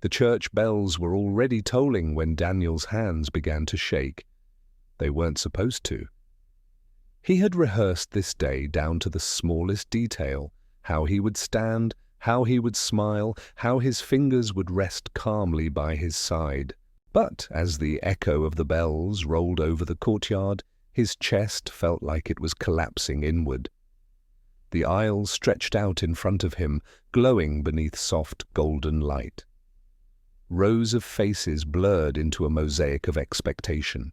The church bells were already tolling when Daniel's hands began to shake. They weren't supposed to. He had rehearsed this day down to the smallest detail, how he would stand, how he would smile, how his fingers would rest calmly by his side. But as the echo of the bells rolled over the courtyard, his chest felt like it was collapsing inward. The aisle stretched out in front of him, glowing beneath soft golden light. Rows of faces blurred into a mosaic of expectation.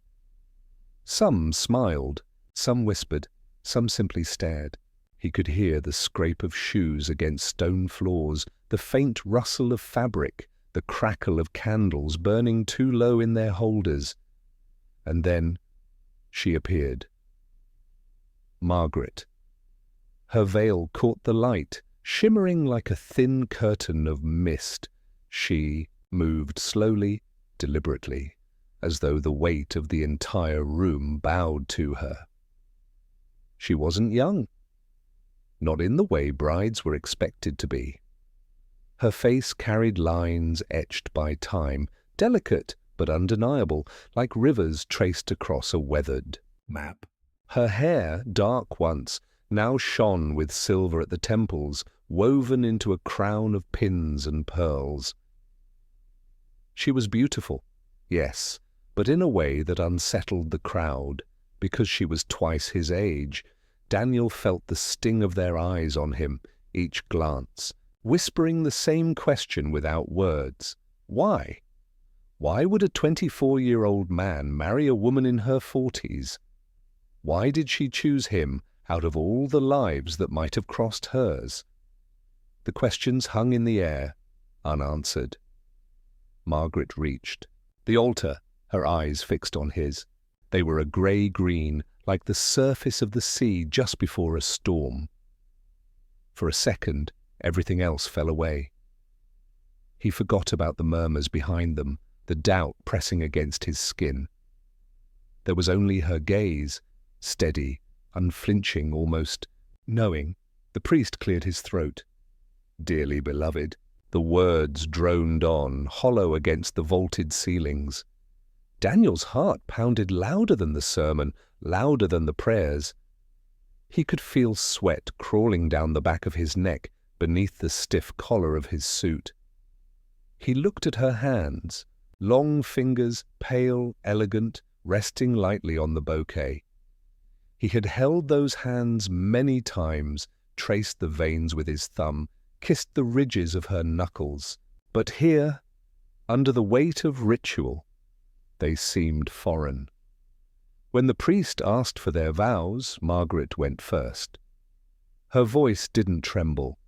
Some smiled, some whispered, some simply stared. He could hear the scrape of shoes against stone floors, the faint rustle of fabric, the crackle of candles burning too low in their holders. And then she appeared. Margaret. Her veil caught the light, shimmering like a thin curtain of mist. She moved slowly, deliberately, as though the weight of the entire room bowed to her. She wasn't young. Not in the way brides were expected to be. Her face carried lines etched by time, delicate but undeniable, like rivers traced across a weathered map. Her hair, dark once, now shone with silver at the temples, woven into a crown of pins and pearls. She was beautiful, yes, but in a way that unsettled the crowd. Because she was twice his age, Daniel felt the sting of their eyes on him, each glance, whispering the same question without words. Why? Why would a 24-year-old man marry a woman in her 40s? Why did she choose him out of all the lives that might have crossed hers? The questions hung in the air, unanswered. Margaret reached the altar, her eyes fixed on his. They were a grey-green, like the surface of the sea just before a storm. For a second, everything else fell away. He forgot about the murmurs behind them, the doubt pressing against his skin. There was only her gaze, steady, unflinching, almost knowing. The priest cleared his throat. Dearly beloved. The words droned on, hollow against the vaulted ceilings. Daniel's heart pounded louder than the sermon, louder than the prayers. He could feel sweat crawling down the back of his neck beneath the stiff collar of his suit. He looked at her hands, long fingers, pale, elegant, resting lightly on the bouquet. He had held those hands many times, traced the veins with his thumb, kissed the ridges of her knuckles. But here, under the weight of ritual, they seemed foreign. When the priest asked for their vows, Margaret went first. Her voice didn't tremble.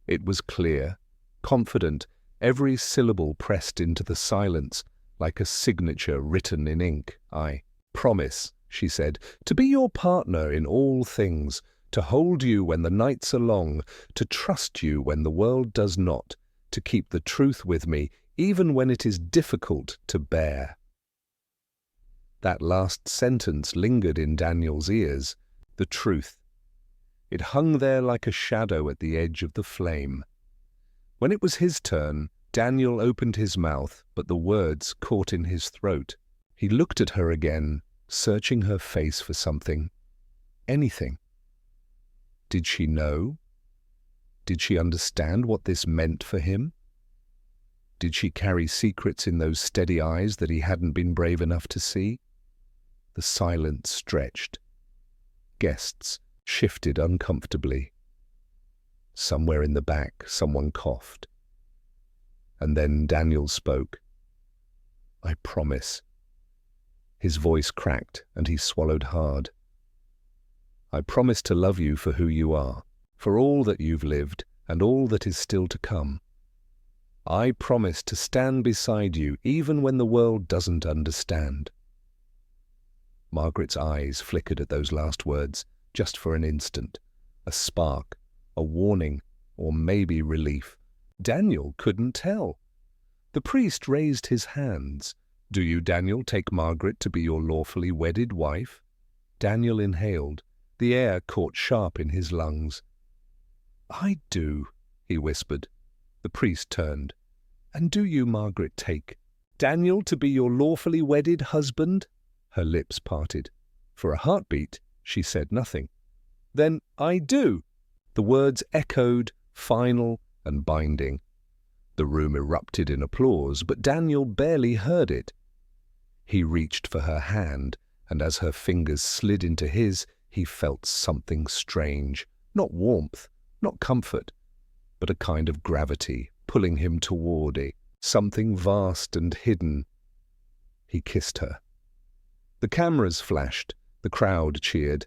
It was clear, confident, every syllable pressed into the silence like a signature written in ink. "I promise," she said, "to be your partner in all things, to hold you when the nights are long, to trust you when the world does not, to keep the truth with me even when it is difficult to bear." That last sentence lingered in Daniel's ears, the truth. It hung there like a shadow at the edge of the flame. When it was his turn, Daniel opened his mouth, but the words caught in his throat. He looked at her again, searching her face for something. Anything. Did she know? Did she understand what this meant for him? Did she carry secrets in those steady eyes that he hadn't been brave enough to see? The silence stretched. Guests shifted uncomfortably. Somewhere in the back, someone coughed. And then Daniel spoke. "I promise." His voice cracked and he swallowed hard. "I promise to love you for who you are, for all that you've lived and all that is still to come. I promise to stand beside you even when the world doesn't understand." Margaret's eyes flickered at those last words, just for an instant. A spark, a warning, or maybe relief. Daniel couldn't tell. The priest raised his hands. "Do you, Daniel, take Margaret to be your lawfully wedded wife?" Daniel inhaled. The air caught sharp in his lungs. "I do," he whispered. The priest turned. And do you, Margaret, take Daniel to be your lawfully wedded husband?" Her lips parted. For a heartbeat, she said nothing. "Then I do." The words echoed, final and binding. The room erupted in applause, but Daniel barely heard it. He reached for her hand, and as her fingers slid into his, he felt something strange. Not warmth, not comfort, but a kind of gravity pulling him toward something vast and hidden. He kissed her. The cameras flashed, the crowd cheered,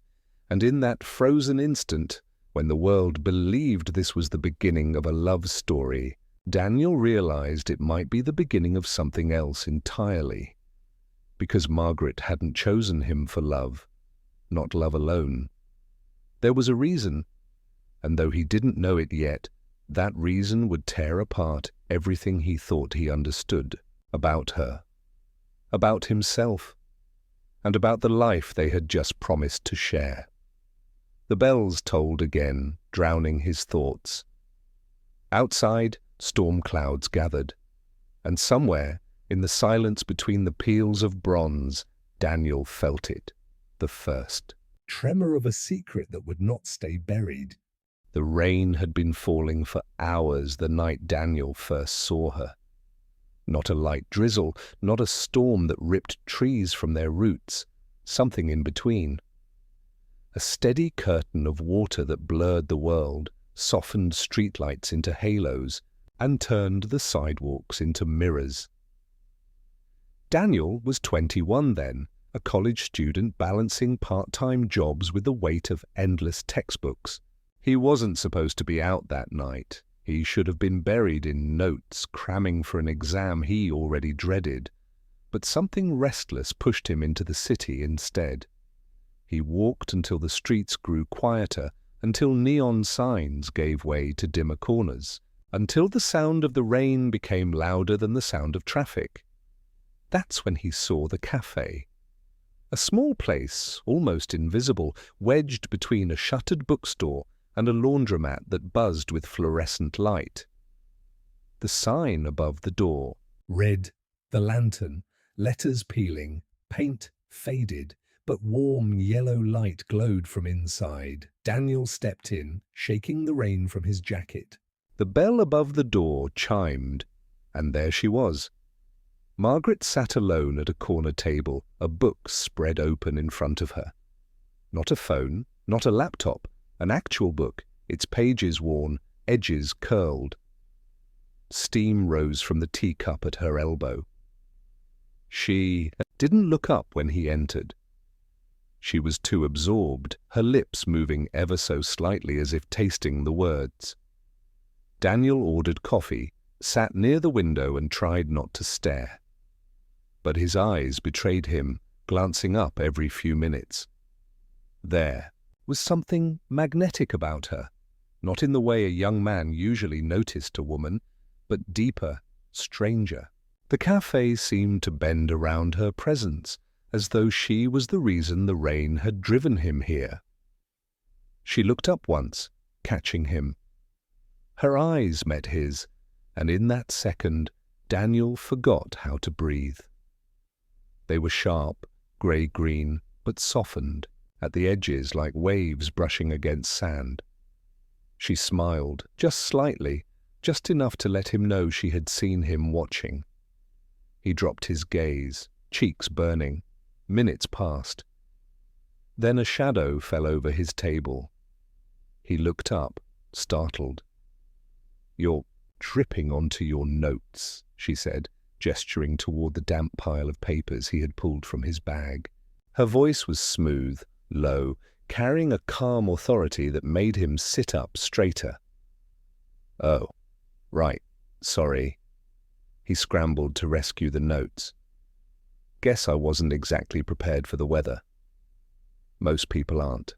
and in that frozen instant, when the world believed this was the beginning of a love story, Daniel realized it might be the beginning of something else entirely. Because Margaret hadn't chosen him for love, not love alone. There was a reason, and though he didn't know it yet, that reason would tear apart everything he thought he understood about her, about himself, and about the life they had just promised to share. The bells tolled again, drowning his thoughts. Outside, storm clouds gathered, and somewhere, in the silence between the peals of bronze, Daniel felt it, the first tremor of a secret that would not stay buried. The rain had been falling for hours the night Daniel first saw her. Not a light drizzle, not a storm that ripped trees from their roots, something in between. A steady curtain of water that blurred the world, softened streetlights into halos, and turned the sidewalks into mirrors. Daniel was 21 then, a college student balancing part-time jobs with the weight of endless textbooks. He wasn't supposed to be out that night. He should have been buried in notes, cramming for an exam he already dreaded. But something restless pushed him into the city instead. He walked until the streets grew quieter, until neon signs gave way to dimmer corners, until the sound of the rain became louder than the sound of traffic. That's when he saw the cafe. A small place, almost invisible, wedged between a shuttered bookstore and a laundromat that buzzed with fluorescent light. The sign above the door read, "The Lantern," letters peeling, paint faded, but warm yellow light glowed from inside. Daniel stepped in, shaking the rain from his jacket. The bell above the door chimed, and there she was. Margaret sat alone at a corner table, a book spread open in front of her. Not a phone, not a laptop, an actual book, its pages worn, edges curled. Steam rose from the teacup at her elbow. She didn't look up when he entered. She was too absorbed, her lips moving ever so slightly as if tasting the words. Daniel ordered coffee, sat near the window and tried not to stare. But his eyes betrayed him, glancing up every few minutes. There was something magnetic about her, not in the way a young man usually noticed a woman, but deeper, stranger. The cafe seemed to bend around her presence, as though she was the reason the rain had driven him here. She looked up once, catching him. Her eyes met his, and in that second, Daniel forgot how to breathe. They were sharp, grey-green, but softened, at the edges like waves brushing against sand. She smiled, just slightly, just enough to let him know she had seen him watching. He dropped his gaze, cheeks burning. Minutes passed. Then a shadow fell over his table. He looked up, startled. "You're dripping onto your notes," she said, gesturing toward the damp pile of papers he had pulled from his bag. Her voice was smooth, low, carrying a calm authority that made him sit up straighter. "Oh, right, sorry." He scrambled to rescue the notes. "Guess I wasn't exactly prepared for the weather. Most people aren't."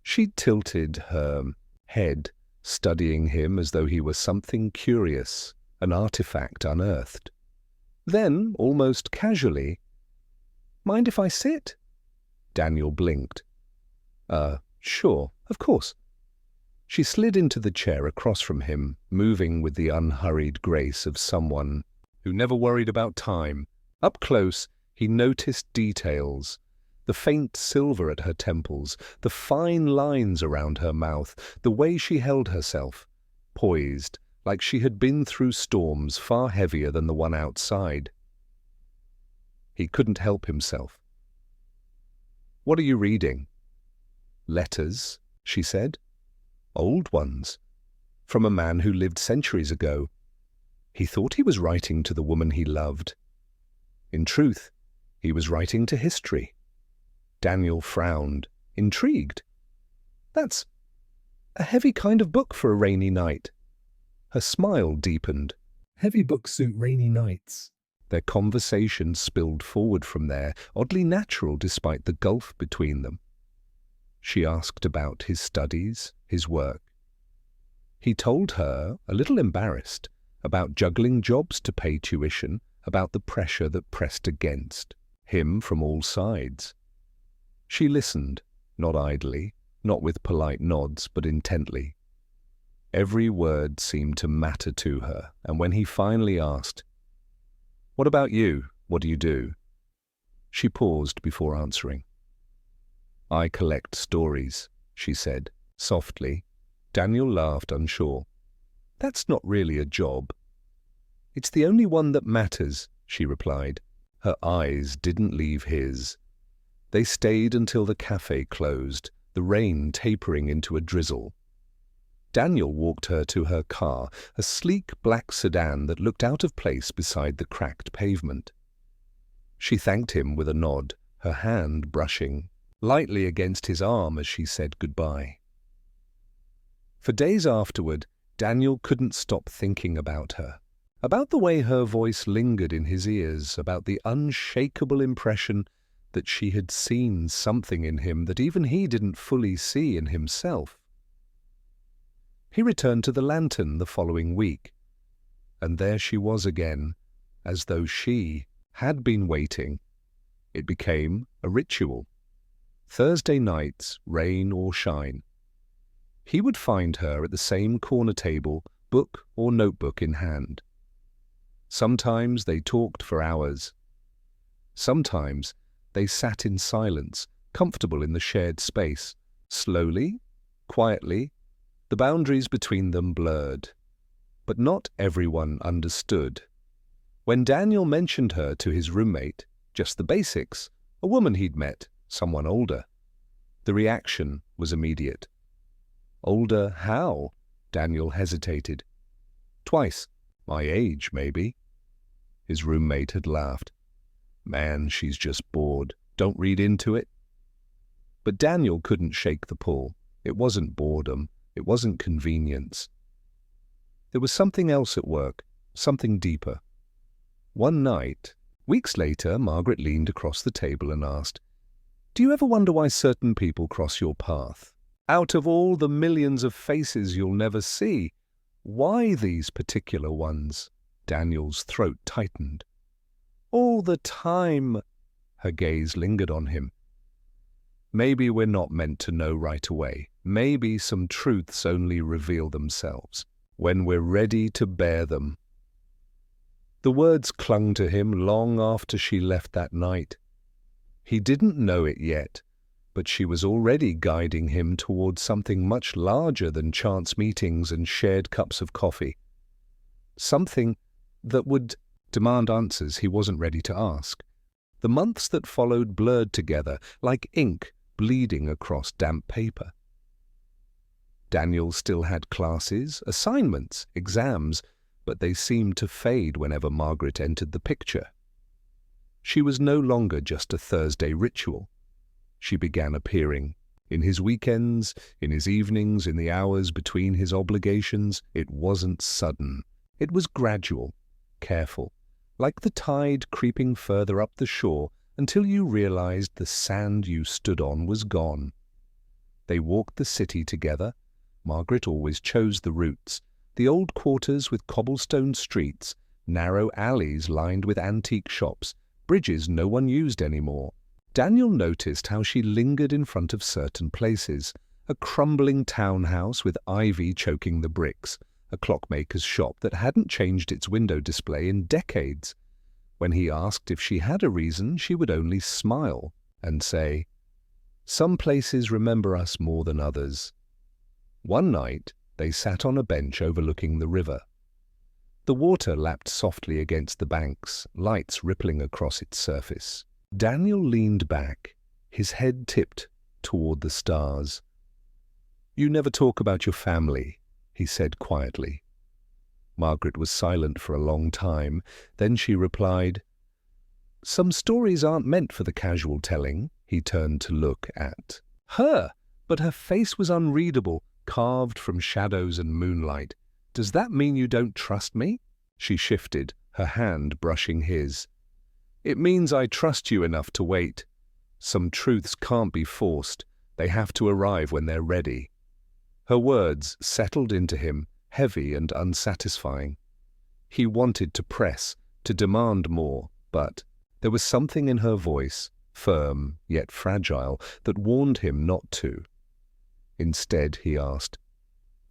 She tilted her head, studying him as though he were something curious, an artifact unearthed. Then, almost casually, "Mind if I sit?" Daniel blinked. Sure, of course." She slid into the chair across from him, moving with the unhurried grace of someone who never worried about time. Up close, he noticed details. The faint silver at her temples, the fine lines around her mouth, the way she held herself, poised, like she had been through storms far heavier than the one outside. He couldn't help himself. "What are you reading?" "Letters," she said. "Old ones. From a man who lived centuries ago." He thought he was writing to the woman he loved. In truth, he was writing to history. Daniel frowned, intrigued. "That's a heavy kind of book for a rainy night." Her smile deepened. Heavy books suit rainy nights. Their conversation spilled forward from there, oddly natural despite the gulf between them. She asked about his studies, his work. He told her, a little embarrassed, about juggling jobs to pay tuition, about the pressure that pressed against him from all sides. She listened, not idly, not with polite nods, but intently. Every word seemed to matter to her, and when he finally asked, "What about you? What do you do?" she paused before answering. "I collect stories," she said, softly. Daniel laughed, unsure. "That's not really a job." "It's the only one that matters," she replied. Her eyes didn't leave his. They stayed until the cafe closed, the rain tapering into a drizzle. Daniel walked her to her car, a sleek black sedan that looked out of place beside the cracked pavement. She thanked him with a nod, her hand brushing lightly against his arm as she said goodbye. For days afterward, Daniel couldn't stop thinking about her, about the way her voice lingered in his ears, about the unshakable impression that she had seen something in him that even he didn't fully see in himself. He returned to the lantern the following week, and there she was again, as though she had been waiting. It became a ritual. Thursday nights, rain or shine. He would find her at the same corner table, book or notebook in hand. Sometimes they talked for hours. Sometimes they sat in silence, comfortable in the shared space. Slowly, quietly, the boundaries between them blurred. But not everyone understood. When Daniel mentioned her to his roommate, just the basics, a woman he'd met, someone older, the reaction was immediate. "Older how?" Daniel hesitated. "Twice. My age, maybe." His roommate had laughed. "Man, she's just bored. Don't read into it." But Daniel couldn't shake the pull. It wasn't boredom. It wasn't convenience. There was something else at work, something deeper. One night, weeks later, Margaret leaned across the table and asked, "Do you ever wonder why certain people cross your path? Out of all the millions of faces you'll never see, why these particular ones?" Daniel's throat tightened. "All the time." Her gaze lingered on him. "Maybe we're not meant to know right away. Maybe some truths only reveal themselves when we're ready to bear them." The words clung to him long after she left that night. He didn't know it yet, but she was already guiding him towards something much larger than chance meetings and shared cups of coffee. Something that would demand answers he wasn't ready to ask. The months that followed blurred together, like ink bleeding across damp paper. Daniel still had classes, assignments, exams, but they seemed to fade whenever Margaret entered the picture. She was no longer just a Thursday ritual. She began appearing in his weekends, in his evenings, in the hours between his obligations. It wasn't sudden. It was gradual, careful, like the tide creeping further up the shore until you realized the sand you stood on was gone. They walked the city together. Margaret always chose the routes, the old quarters with cobblestone streets, narrow alleys lined with antique shops, bridges no one used anymore. Daniel noticed how she lingered in front of certain places, A crumbling townhouse with ivy choking the bricks, a clockmaker's shop that hadn't changed its window display in decades. When he asked if she had a reason, she would only smile and say, "Some places remember us more than others." One night, they sat on a bench overlooking the river. The water lapped softly against the banks, lights rippling across its surface. Daniel leaned back, his head tipped toward the stars. "You never talk about your family," he said quietly. Margaret was silent for a long time. Then she replied, "Some stories aren't meant for the casual telling." He turned to look at her, but her face was unreadable, carved from shadows and moonlight. "Does that mean you don't trust me?" She shifted, her hand brushing his. "It means I trust you enough to wait. Some truths can't be forced. They have to arrive when they're ready." Her words settled into him, heavy and unsatisfying. He wanted to press, to demand more, but there was something in her voice, firm yet fragile, that warned him not to. Instead, he asked,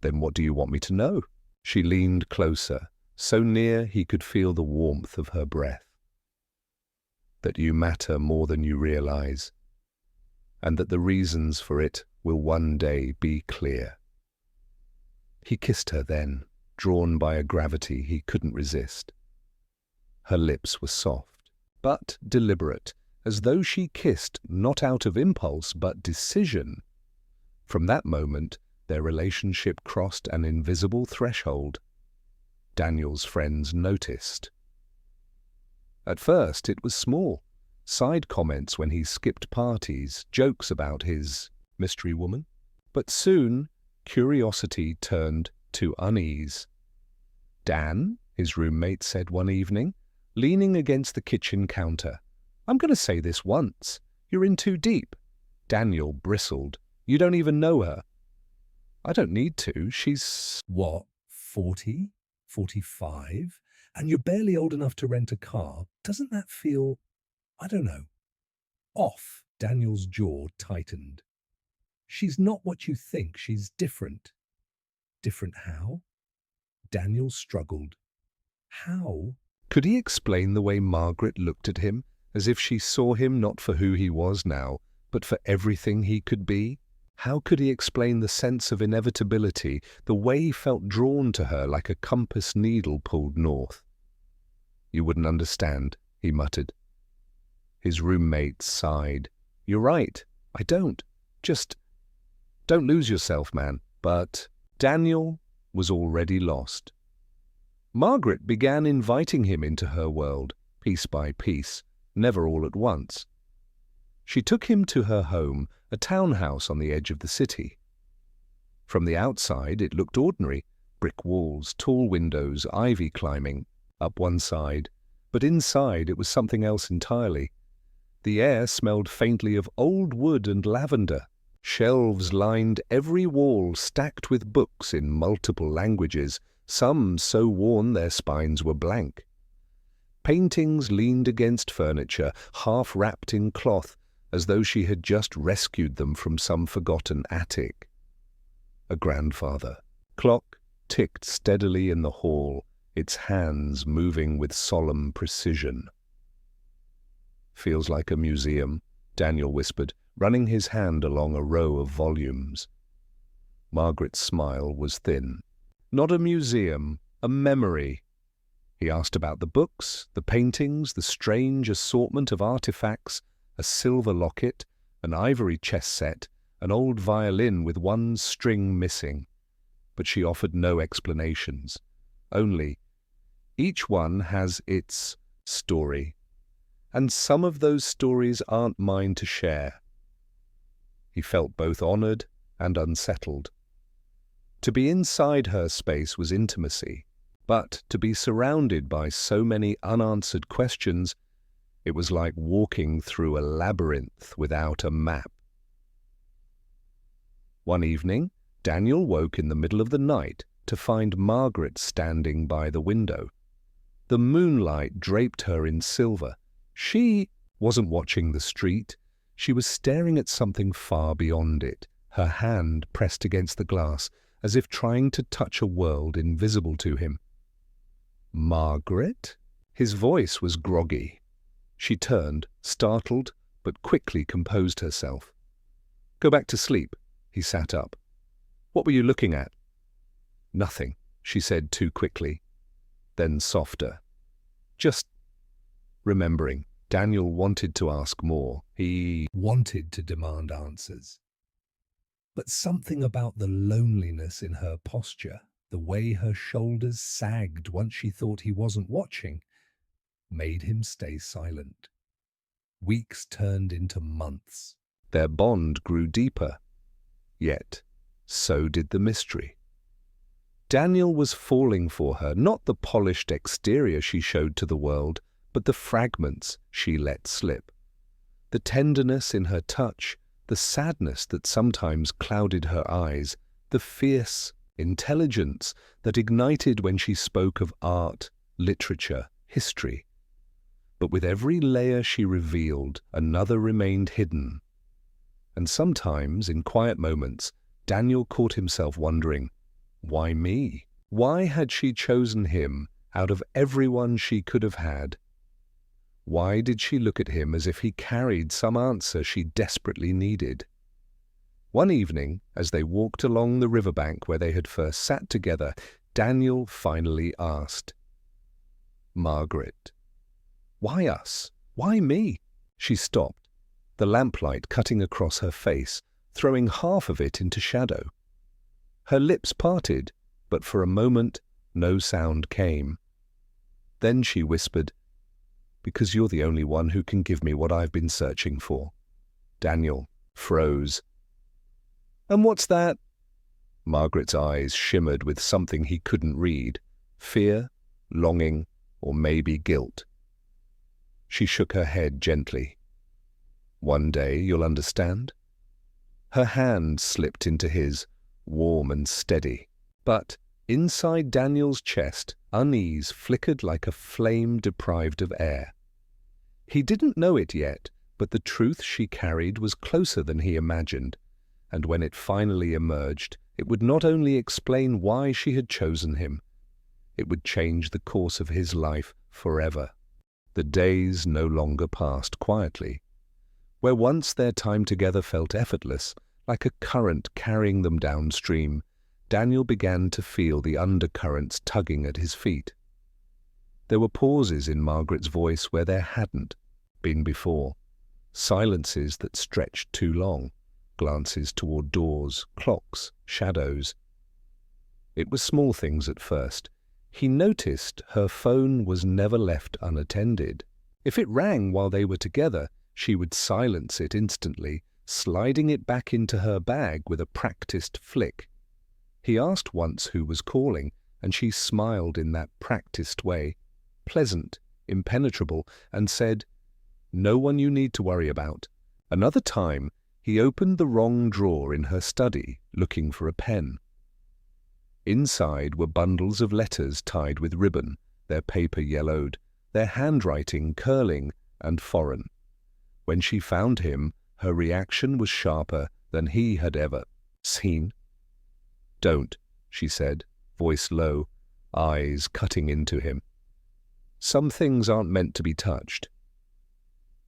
"Then what do you want me to know?" She leaned closer, so near he could feel the warmth of her breath. "That you matter more than you realize, and that the reasons for it will one day be clear." He kissed her then, drawn by a gravity he couldn't resist. Her lips were soft, but deliberate, as though she kissed not out of impulse but decision. From that moment, their relationship crossed an invisible threshold. Daniel's friends noticed. At first, it was small. Side comments when he skipped parties, jokes about his mystery woman. But soon, curiosity turned to unease. "Dan," his roommate said one evening, leaning against the kitchen counter, "I'm going to say this once. You're in too deep." Daniel bristled. "You don't even know her." "I don't need to. She's..." "What, 40? 45? And you're barely old enough to rent a car? Doesn't that feel, I don't know, off?" Daniel's jaw tightened. "She's not what you think. She's different." "Different how?" Daniel struggled. "How?" Could he explain the way Margaret looked at him, as if she saw him not for who he was now, but for everything he could be? How could he explain the sense of inevitability, the way he felt drawn to her like a compass needle pulled north? "You wouldn't understand," he muttered. His roommate sighed. "You're right. I don't. Just don't lose yourself, man." But Daniel was already lost. Margaret began inviting him into her world, piece by piece, never all at once. She took him to her home, a townhouse on the edge of the city. From the outside, it looked ordinary. Brick walls, tall windows, ivy climbing up one side. But inside, it was something else entirely. The air smelled faintly of old wood and lavender. Shelves lined every wall, stacked with books in multiple languages, some so worn their spines were blank. Paintings leaned against furniture, half wrapped in cloth, as though she had just rescued them from some forgotten attic. A grandfather. Clock ticked steadily in the hall, its hands moving with solemn precision. "Feels like a museum," Daniel whispered, running his hand along a row of volumes. Margaret's smile was thin. "Not a museum, a memory." He asked about the books, the paintings, the strange assortment of artifacts, a silver locket, an ivory chess set, an old violin with one string missing. But she offered no explanations. Only, each one has its story, and some of those stories aren't mine to share. He felt both honored and unsettled. To be inside her space was intimacy, but to be surrounded by so many unanswered questions, it was like walking through a labyrinth without a map. One evening, Daniel woke in the middle of the night to find Margaret standing by the window. The moonlight draped her in silver. She wasn't watching the street. She was staring at something far beyond it, her hand pressed against the glass, as if trying to touch a world invisible to him. "Margaret?" His voice was groggy. She turned, startled, but quickly composed herself. "Go back to sleep." He sat up. "What were you looking at?" "Nothing," she said too quickly. Then softer. "Just remembering." Daniel wanted to ask more. He wanted to demand answers. But something about the loneliness in her posture, the way her shoulders sagged once she thought he wasn't watching, made him stay silent. Weeks turned into months. Their bond grew deeper. Yet, so did the mystery. Daniel was falling for her, not the polished exterior she showed to the world, but the fragments she let slip. The tenderness in her touch, the sadness that sometimes clouded her eyes, the fierce intelligence that ignited when she spoke of art, literature, history. But with every layer she revealed, another remained hidden. And sometimes, in quiet moments, Daniel caught himself wondering, why me? Why had she chosen him out of everyone she could have had? Why did she look at him as if he carried some answer she desperately needed? One evening, as they walked along the riverbank where they had first sat together, Daniel finally asked, "Margaret, why us? Why me?" She stopped, the lamplight cutting across her face, throwing half of it into shadow. Her lips parted, but for a moment no sound came. Then she whispered, "Because you're the only one who can give me what I've been searching for." Daniel froze. "And what's that?" Margaret's eyes shimmered with something he couldn't read. Fear, longing, or maybe guilt. She shook her head gently. "One day you'll understand." Her hand slipped into his, warm and steady. But inside Daniel's chest, unease flickered like a flame deprived of air. He didn't know it yet, but the truth she carried was closer than he imagined, and when it finally emerged, it would not only explain why she had chosen him, it would change the course of his life forever. The days no longer passed quietly. Where once their time together felt effortless, like a current carrying them downstream, Daniel began to feel the undercurrents tugging at his feet. There were pauses in Margaret's voice where there hadn't been before, silences that stretched too long, glances toward doors, clocks, shadows. It was small things at first. He noticed her phone was never left unattended. If it rang while they were together, she would silence it instantly, sliding it back into her bag with a practiced flick. He asked once who was calling, and she smiled in that practiced way, pleasant, impenetrable, and said, "No one you need to worry about." Another time, he opened the wrong drawer in her study, looking for a pen. Inside were bundles of letters tied with ribbon, their paper yellowed, their handwriting curling and foreign. When she found him, her reaction was sharper than he had ever seen. "Don't," she said, voice low, eyes cutting into him. "Some things aren't meant to be touched."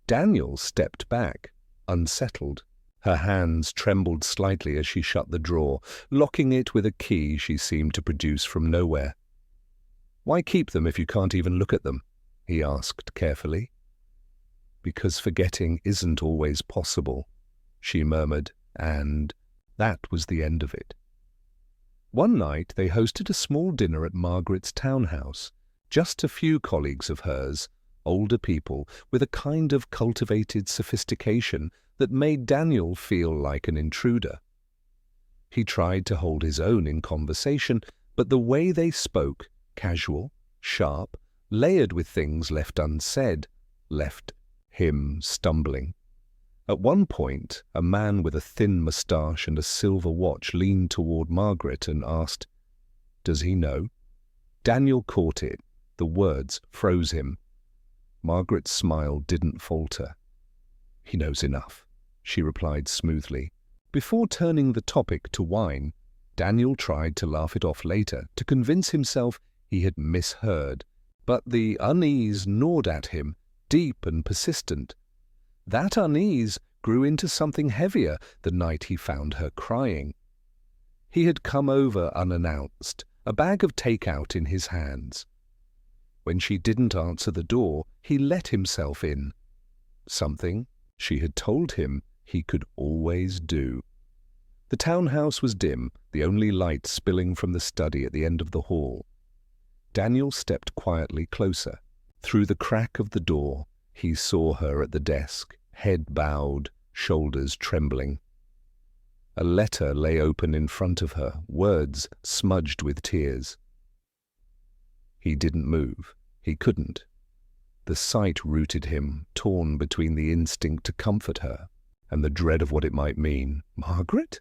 Daniel stepped back, unsettled. Her hands trembled slightly as she shut the drawer, locking it with a key she seemed to produce from nowhere. "Why keep them if you can't even look at them?" he asked carefully. "Because forgetting isn't always possible," she murmured, and that was the end of it. One night they hosted a small dinner at Margaret's townhouse. Just a few colleagues of hers, older people with a kind of cultivated sophistication that made Daniel feel like an intruder. He tried to hold his own in conversation, but the way they spoke, casual, sharp, layered with things left unsaid, left him stumbling. At one point, a man with a thin moustache and a silver watch leaned toward Margaret and asked, "Does he know?" Daniel caught it. The words froze him. Margaret's smile didn't falter. "He knows enough," she replied smoothly, Before turning the topic to wine, Daniel tried to laugh it off later to convince himself he had misheard, but the unease gnawed at him, deep and persistent. That unease grew into something heavier the night he found her crying. He had come over unannounced, a bag of takeout in his hands. When she didn't answer the door, he let himself in. Something she had told him he could always do. The townhouse was dim, the only light spilling from the study at the end of the hall. Daniel stepped quietly closer. Through the crack of the door, he saw her at the desk, head bowed, shoulders trembling. A letter lay open in front of her, words smudged with tears. He didn't move. He couldn't. The sight rooted him, torn between the instinct to comfort her and the dread of what it might mean. Margaret?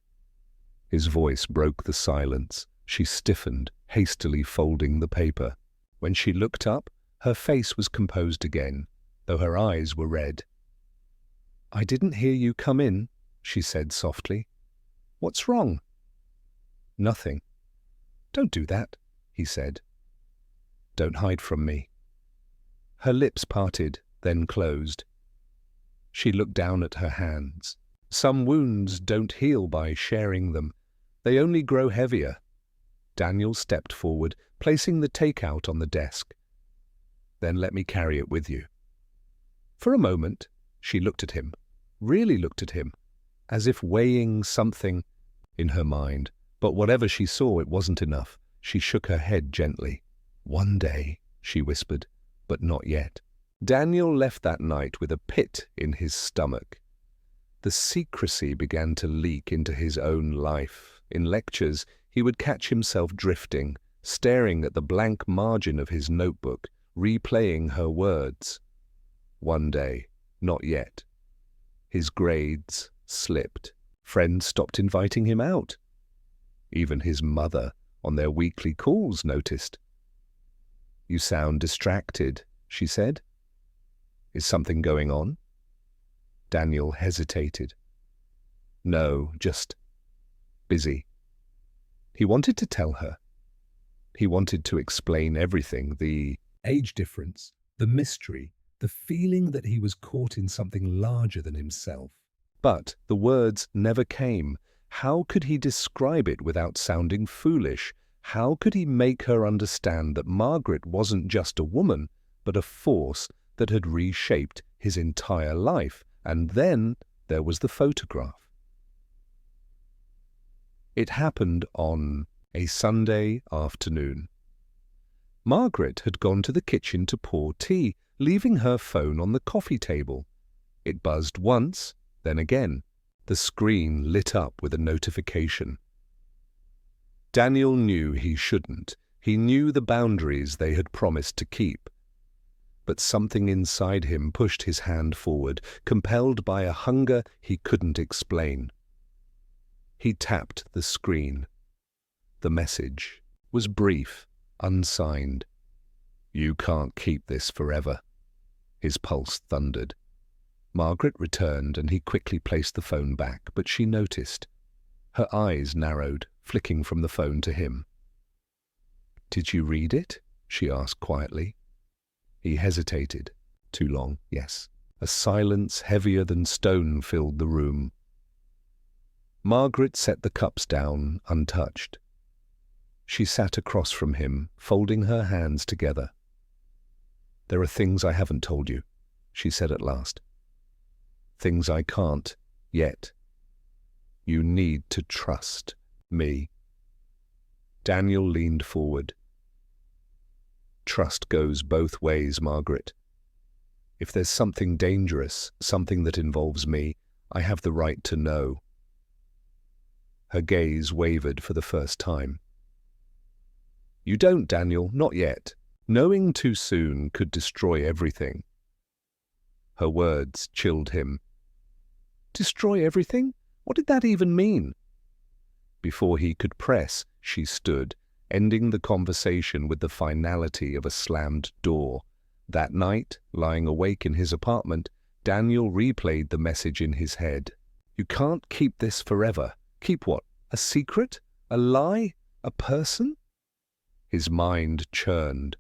His voice broke the silence. She stiffened, hastily folding the paper. When she looked up, her face was composed again, though her eyes were red. "I didn't hear you come in," she said softly. "What's wrong?" "Nothing." "Don't do that," he said. "Don't hide from me." Her lips parted, then closed. She looked down at her hands. Some wounds don't heal by sharing them. They only grow heavier. Daniel stepped forward, placing the takeout on the desk. "Then let me carry it with you." For a moment, she looked at him, really looked at him, as if weighing something in her mind. But whatever she saw, it wasn't enough. She shook her head gently. "One day," she whispered, "but not yet." Daniel left that night with a pit in his stomach. The secrecy began to leak into his own life. In lectures, he would catch himself drifting, staring at the blank margin of his notebook, replaying her words. One day, not yet. His grades slipped. Friends stopped inviting him out. Even his mother, on their weekly calls, noticed. "You sound distracted," she said. "Is something going on?" Daniel hesitated. "No, just busy." He wanted to tell her. He wanted to explain everything, the age difference, the mystery, the feeling that he was caught in something larger than himself. But the words never came. How could he describe it without sounding foolish? How could he make her understand that Margaret wasn't just a woman, but a force that had reshaped his entire life? And then there was the photograph. It happened on a Sunday afternoon. Margaret had gone to the kitchen to pour tea, leaving her phone on the coffee table. It buzzed once, then again. The screen lit up with a notification. Daniel knew he shouldn't. He knew the boundaries they had promised to keep. But something inside him pushed his hand forward, compelled by a hunger he couldn't explain. He tapped the screen. The message was brief, unsigned. "You can't keep this forever." His pulse thundered. Margaret returned, and he quickly placed the phone back, but she noticed. Her eyes narrowed, flicking from the phone to him. "Did you read it?" she asked quietly. He hesitated. Too long, yes. A silence heavier than stone filled the room. Margaret set the cups down, untouched. She sat across from him, folding her hands together. "There are things I haven't told you," she said at last. "Things I can't, yet. You need to trust me." Daniel leaned forward. "Trust goes both ways, Margaret. If there's something dangerous, something that involves me, I have the right to know." Her gaze wavered for the first time. "You don't, Daniel, not yet. Knowing too soon could destroy everything." Her words chilled him. Destroy everything? What did that even mean? Before he could press, she stood, ending the conversation with the finality of a slammed door. That night, lying awake in his apartment, Daniel replayed the message in his head. You can't keep this forever. Keep what? A secret? A lie? A person? His mind churned.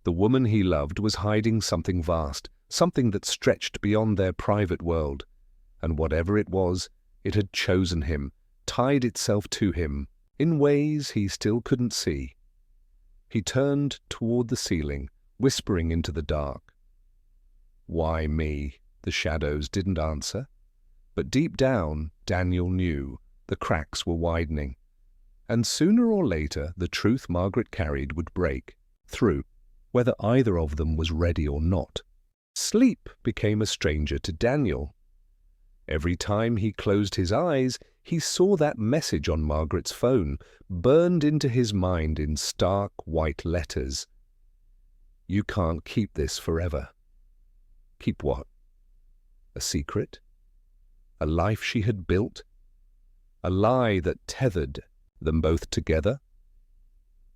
The woman he loved was hiding something vast, something that stretched beyond their private world. And whatever it was, it had chosen him, tied itself to him, in ways he still couldn't see. He turned toward the ceiling, whispering into the dark. Why me? The shadows didn't answer. But deep down, Daniel knew the cracks were widening. And sooner or later, the truth Margaret carried would break through, whether either of them was ready or not. Sleep became a stranger to Daniel. Every time he closed his eyes, he saw that message on Margaret's phone, burned into his mind in stark white letters. You can't keep this forever. Keep what? A secret? A life she had built? A lie that tethered them both together?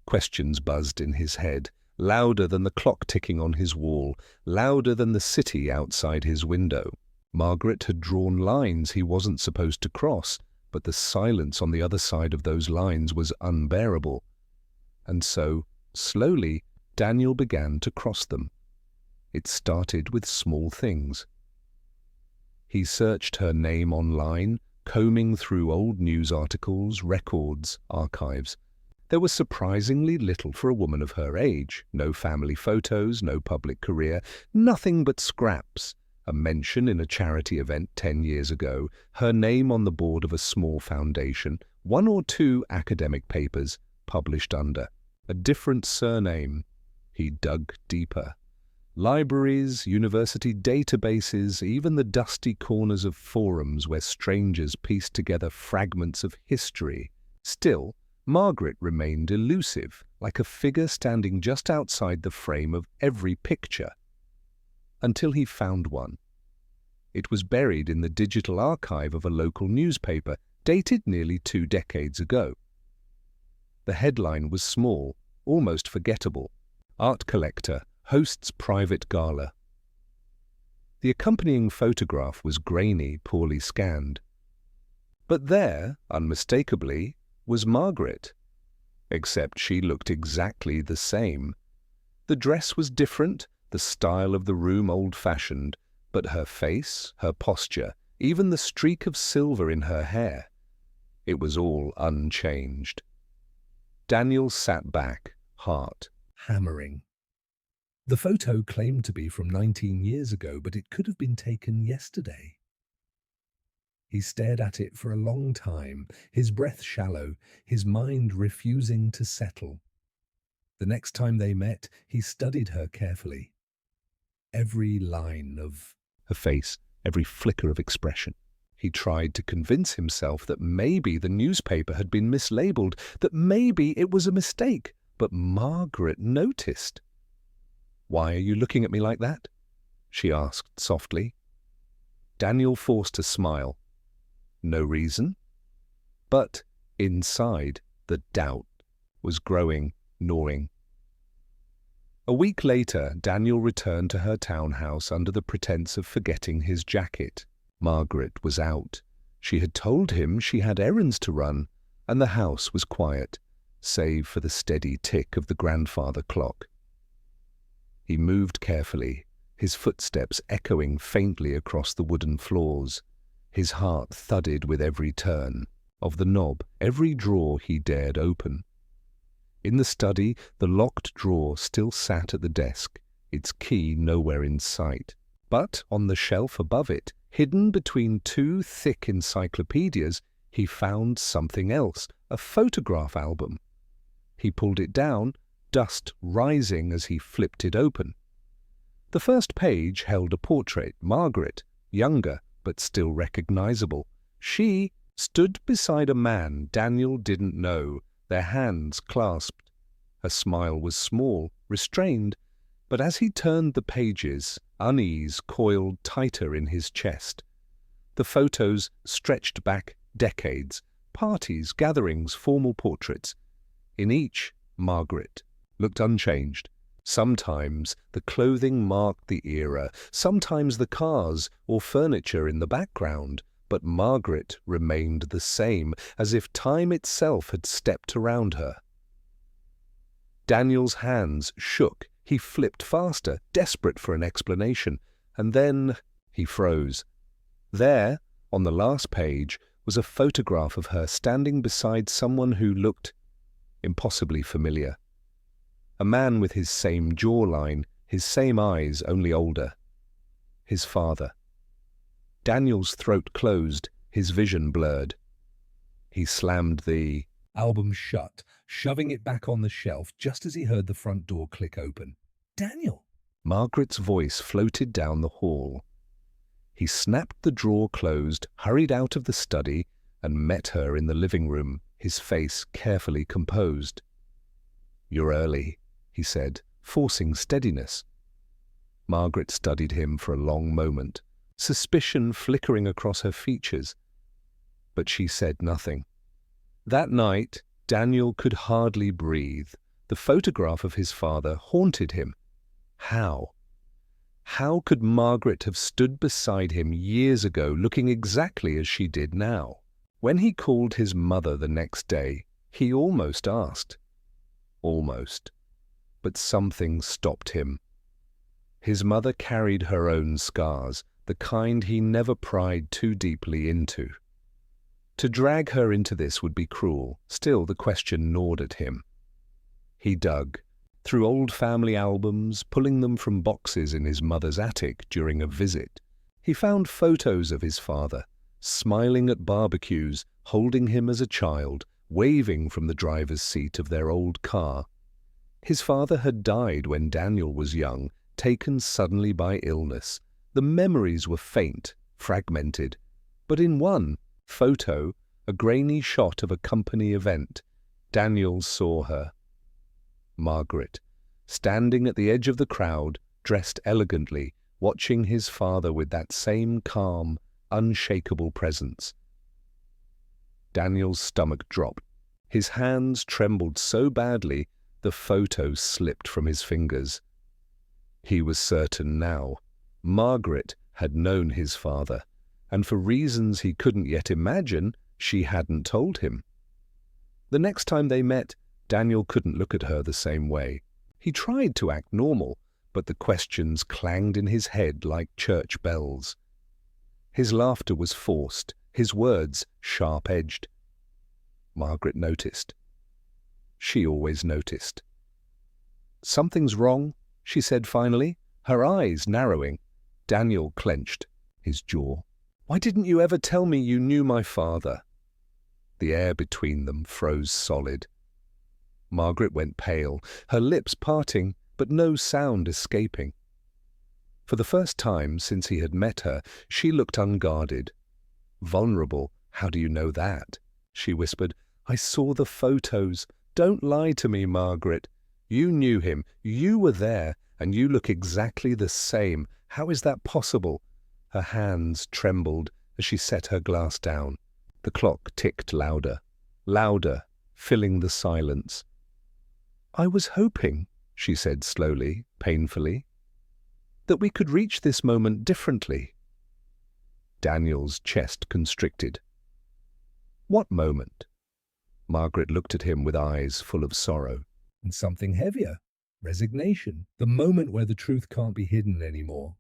Questions buzzed in his head, louder than the clock ticking on his wall, louder than the city outside his window. Margaret had drawn lines he wasn't supposed to cross, but the silence on the other side of those lines was unbearable. And so, slowly, Daniel began to cross them. It started with small things. He searched her name online, combing through old news articles, records, archives. There was surprisingly little for a woman of her age. No family photos, no public career, nothing but scraps. A mention in a charity event 10 years ago, her name on the board of a small foundation, 1 or 2 academic papers published under a different surname. He dug deeper. Libraries, university databases, even the dusty corners of forums where strangers pieced together fragments of history. Still, Margaret remained elusive, like a figure standing just outside the frame of every picture. Until he found one. It was buried in the digital archive of a local newspaper, dated nearly 2 decades ago. The headline was small, almost forgettable. Art collector hosts private gala. The accompanying photograph was grainy, poorly scanned. But there, unmistakably, was Margaret. Except she looked exactly the same. The dress was different, the style of the room old-fashioned, but her face, her posture, even the streak of silver in her hair, it was all unchanged. Daniel sat back, heart Hammering. The photo claimed to be from 19 years ago, but it could have been taken yesterday. He stared at it for a long time, his breath shallow, his mind refusing to settle. The next time they met, he studied her carefully. Every line of her face, every flicker of expression. He tried to convince himself that maybe the newspaper had been mislabeled, that maybe it was a mistake, but Margaret noticed. "Why are you looking at me like that?" she asked softly. Daniel forced a smile. No reason. But inside, the doubt was growing, gnawing. A week later, Daniel returned to her townhouse under the pretense of forgetting his jacket. Margaret was out. She had told him she had errands to run, and the house was quiet, save for the steady tick of the grandfather clock. He moved carefully, his footsteps echoing faintly across the wooden floors. His heart thudded with every turn of the knob, every drawer he dared open. In the study, the locked drawer still sat at the desk, its key nowhere in sight. But on the shelf above it, hidden between 2 thick encyclopedias, he found something else, a photograph album. He pulled it down, dust rising as he flipped it open. The first page held a portrait, Margaret, younger but still recognizable. She stood beside a man Daniel didn't know, their hands clasped. Her smile was small, restrained, but as he turned the pages, unease coiled tighter in his chest. The photos stretched back decades, parties, gatherings, formal portraits. In each, Margaret looked unchanged. Sometimes the clothing marked the era, sometimes the cars or furniture in the background, but Margaret remained the same, as if time itself had stepped around her. Daniel's hands shook. He flipped faster, desperate for an explanation, and then he froze. There, on the last page, was a photograph of her standing beside someone who looked impossibly familiar. A man with his same jawline, his same eyes, only older. His father. Daniel's throat closed, his vision blurred. He slammed the album shut, shoving it back on the shelf just as he heard the front door click open. "Daniel!" Margaret's voice floated down the hall. He snapped the drawer closed, hurried out of the study, and met her in the living room, his face carefully composed. "You're early," he said, forcing steadiness. Margaret studied him for a long moment, suspicion flickering across her features. But she said nothing. That night, Daniel could hardly breathe. The photograph of his father haunted him. How? How could Margaret have stood beside him years ago looking exactly as she did now? When he called his mother the next day, he almost asked. Almost. But something stopped him. His mother carried her own scars, the kind he never pried too deeply into. To drag her into this would be cruel. Still, the question gnawed at him. He dug through old family albums, pulling them from boxes in his mother's attic during a visit. He found photos of his father, smiling at barbecues, holding him as a child, waving from the driver's seat of their old car. His father had died when Daniel was young, taken suddenly by illness. The memories were faint, fragmented, but in one photo, a grainy shot of a company event, Daniel saw her. Margaret, standing at the edge of the crowd, dressed elegantly, watching his father with that same calm, unshakable presence. Daniel's stomach dropped. His hands trembled so badly the photo slipped from his fingers. He was certain now. Margaret had known his father, and for reasons he couldn't yet imagine, she hadn't told him. The next time they met, Daniel couldn't look at her the same way. He tried to act normal, but the questions clanged in his head like church bells. His laughter was forced, his words sharp-edged. Margaret noticed. She always noticed. "Something's wrong," she said finally, her eyes narrowing. Daniel clenched his jaw. "Why didn't you ever tell me you knew my father?" The air between them froze solid. Margaret went pale, her lips parting, but no sound escaping. For the first time since he had met her, she looked unguarded. Vulnerable. "How do you know that?" she whispered. "I saw the photos. Don't lie to me, Margaret. You knew him. You were there, and you look exactly the same. How is that possible?" Her hands trembled as she set her glass down. The clock ticked louder, louder, filling the silence. "I was hoping," she said slowly, painfully, "that we could reach this moment differently." Daniel's chest constricted. "What moment?" Margaret looked at him with eyes full of sorrow. And something heavier. Resignation. The moment where the truth can't be hidden anymore.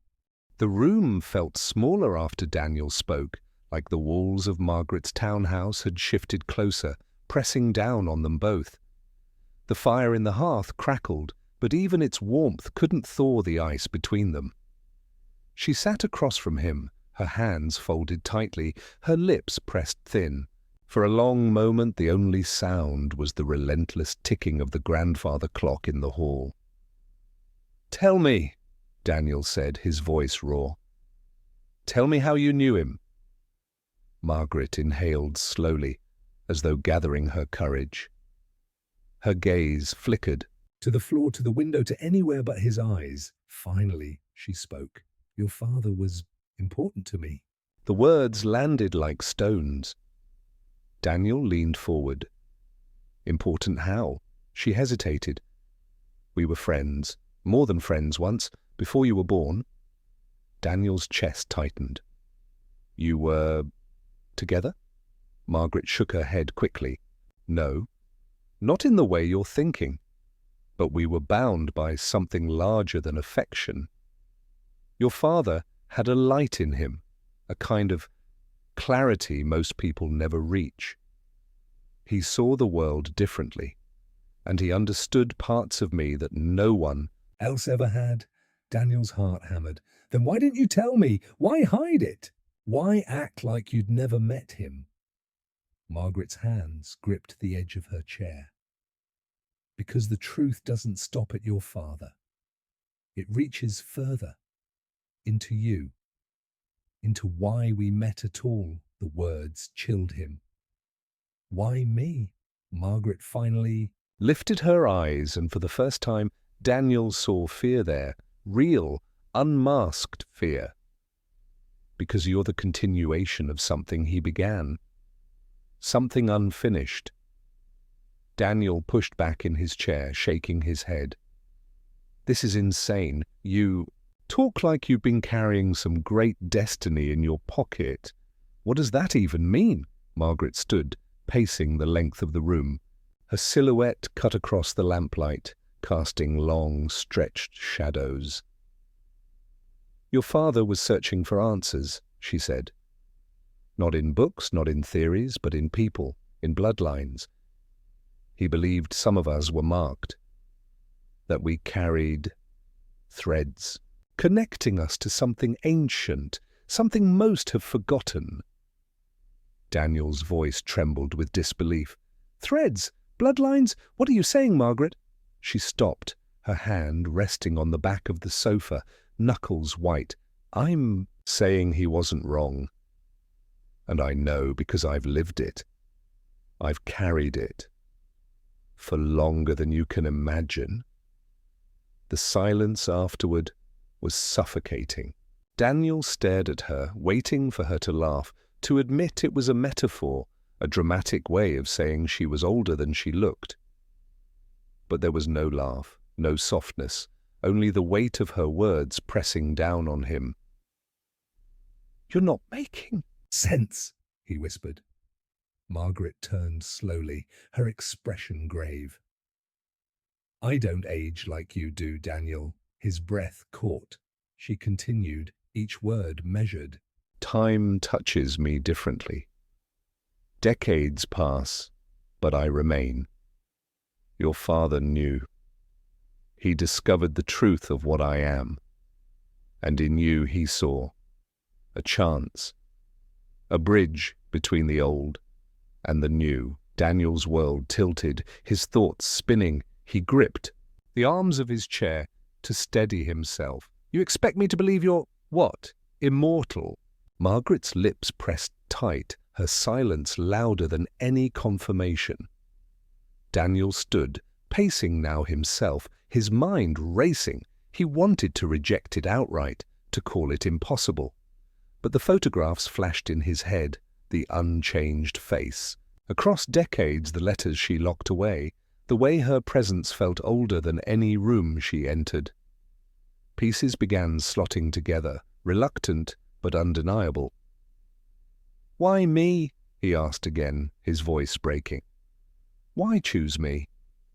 The room felt smaller after Daniel spoke, like the walls of Margaret's townhouse had shifted closer, pressing down on them both. The fire in the hearth crackled, but even its warmth couldn't thaw the ice between them. She sat across from him, her hands folded tightly, her lips pressed thin. For a long moment the only sound was the relentless ticking of the grandfather clock in the hall. "Tell me," Daniel said, his voice raw. "Tell me how you knew him." Margaret inhaled slowly, as though gathering her courage. Her gaze flickered. To the floor, to the window, to anywhere but his eyes. Finally, she spoke. "Your father was important to me." The words landed like stones. Daniel leaned forward. "Important how?" She hesitated. "We were friends, more than friends once, before you were born." Daniel's chest tightened. "You were together? Margaret shook her head quickly. No, not in the way you're thinking. But we were bound by something larger than affection. Your father had a light in him, a kind of clarity most people never reach. He saw the world differently, and he understood parts of me that no one else ever had. Daniel's heart hammered. Then why didn't you tell me? Why hide it? Why act like you'd never met him? Margaret's hands gripped the edge of her chair. Because the truth doesn't stop at your father. It reaches further, into you, into why we met at all. The words chilled him. Why me? Margaret finally lifted her eyes, and for the first time Daniel saw fear there, real, unmasked fear. Because you're the continuation of something he began, something unfinished. Daniel pushed back in his chair, shaking his head. This is insane. You talk like you've been carrying some great destiny in your pocket. What does that even mean? Margaret stood, pacing the length of the room, her silhouette cut across the lamplight, casting long, stretched shadows. Your father was searching for answers, she said. Not in books, not in theories, but in people, in bloodlines. He believed some of us were marked, that we carried threads, connecting us to something ancient, something most have forgotten. Daniel's voice trembled with disbelief. Threads? Bloodlines? What are you saying, Margaret? She stopped, her hand resting on the back of the sofa, knuckles white. I'm saying he wasn't wrong. And I know because I've lived it. I've carried it. For longer than you can imagine. The silence afterward was suffocating. Daniel stared at her, waiting for her to laugh, to admit it was a metaphor, a dramatic way of saying she was older than she looked. But there was no laugh, no softness, only the weight of her words pressing down on him. You're not making sense, he whispered. Margaret turned slowly, her expression grave. I don't age like you do, Daniel. His breath caught. She continued, each word measured. Time touches me differently. Decades pass, but I remain. Your father knew. He discovered the truth of what I am, and in you he saw a chance, a bridge between the old and the new. Daniel's world tilted, his thoughts spinning. He gripped the arms of his chair to steady himself. You expect me to believe you're, what, immortal? Margaret's lips pressed tight, her silence louder than any confirmation. Daniel stood, pacing now himself, his mind racing. He wanted to reject it outright, to call it impossible. But the photographs flashed in his head, the unchanged face. Across decades, the letters she locked away, the way her presence felt older than any room she entered. Pieces began slotting together, reluctant but undeniable. Why me? He asked again, his voice breaking. Why choose me?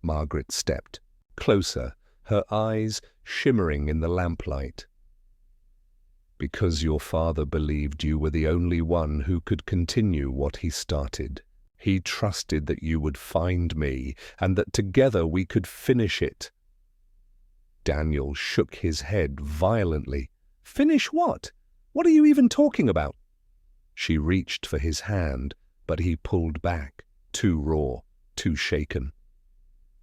Margaret stepped closer, her eyes shimmering in the lamplight. Because your father believed you were the only one who could continue what he started. He trusted that you would find me, and that together we could finish it. Daniel shook his head violently. Finish what? What are you even talking about? She reached for his hand, but he pulled back, too raw, too shaken.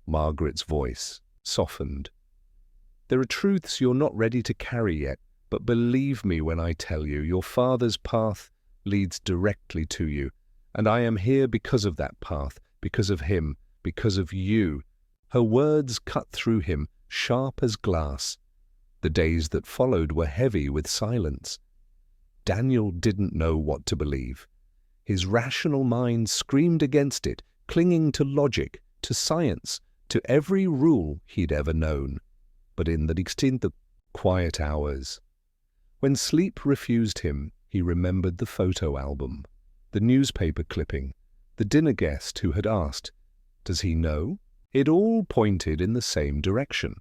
Margaret's voice softened. There are truths you're not ready to carry yet, but believe me when I tell you, your father's path leads directly to you, and I am here because of that path, because of him, because of you. Her words cut through him, sharp as glass. The days that followed were heavy with silence. Daniel didn't know what to believe. His rational mind screamed against it, clinging to logic, to science, to every rule he'd ever known. But in the quiet hours, when sleep refused him, he remembered the photo album. the newspaper clipping, the dinner guest who had asked, "Does he know?" It all pointed in the same direction.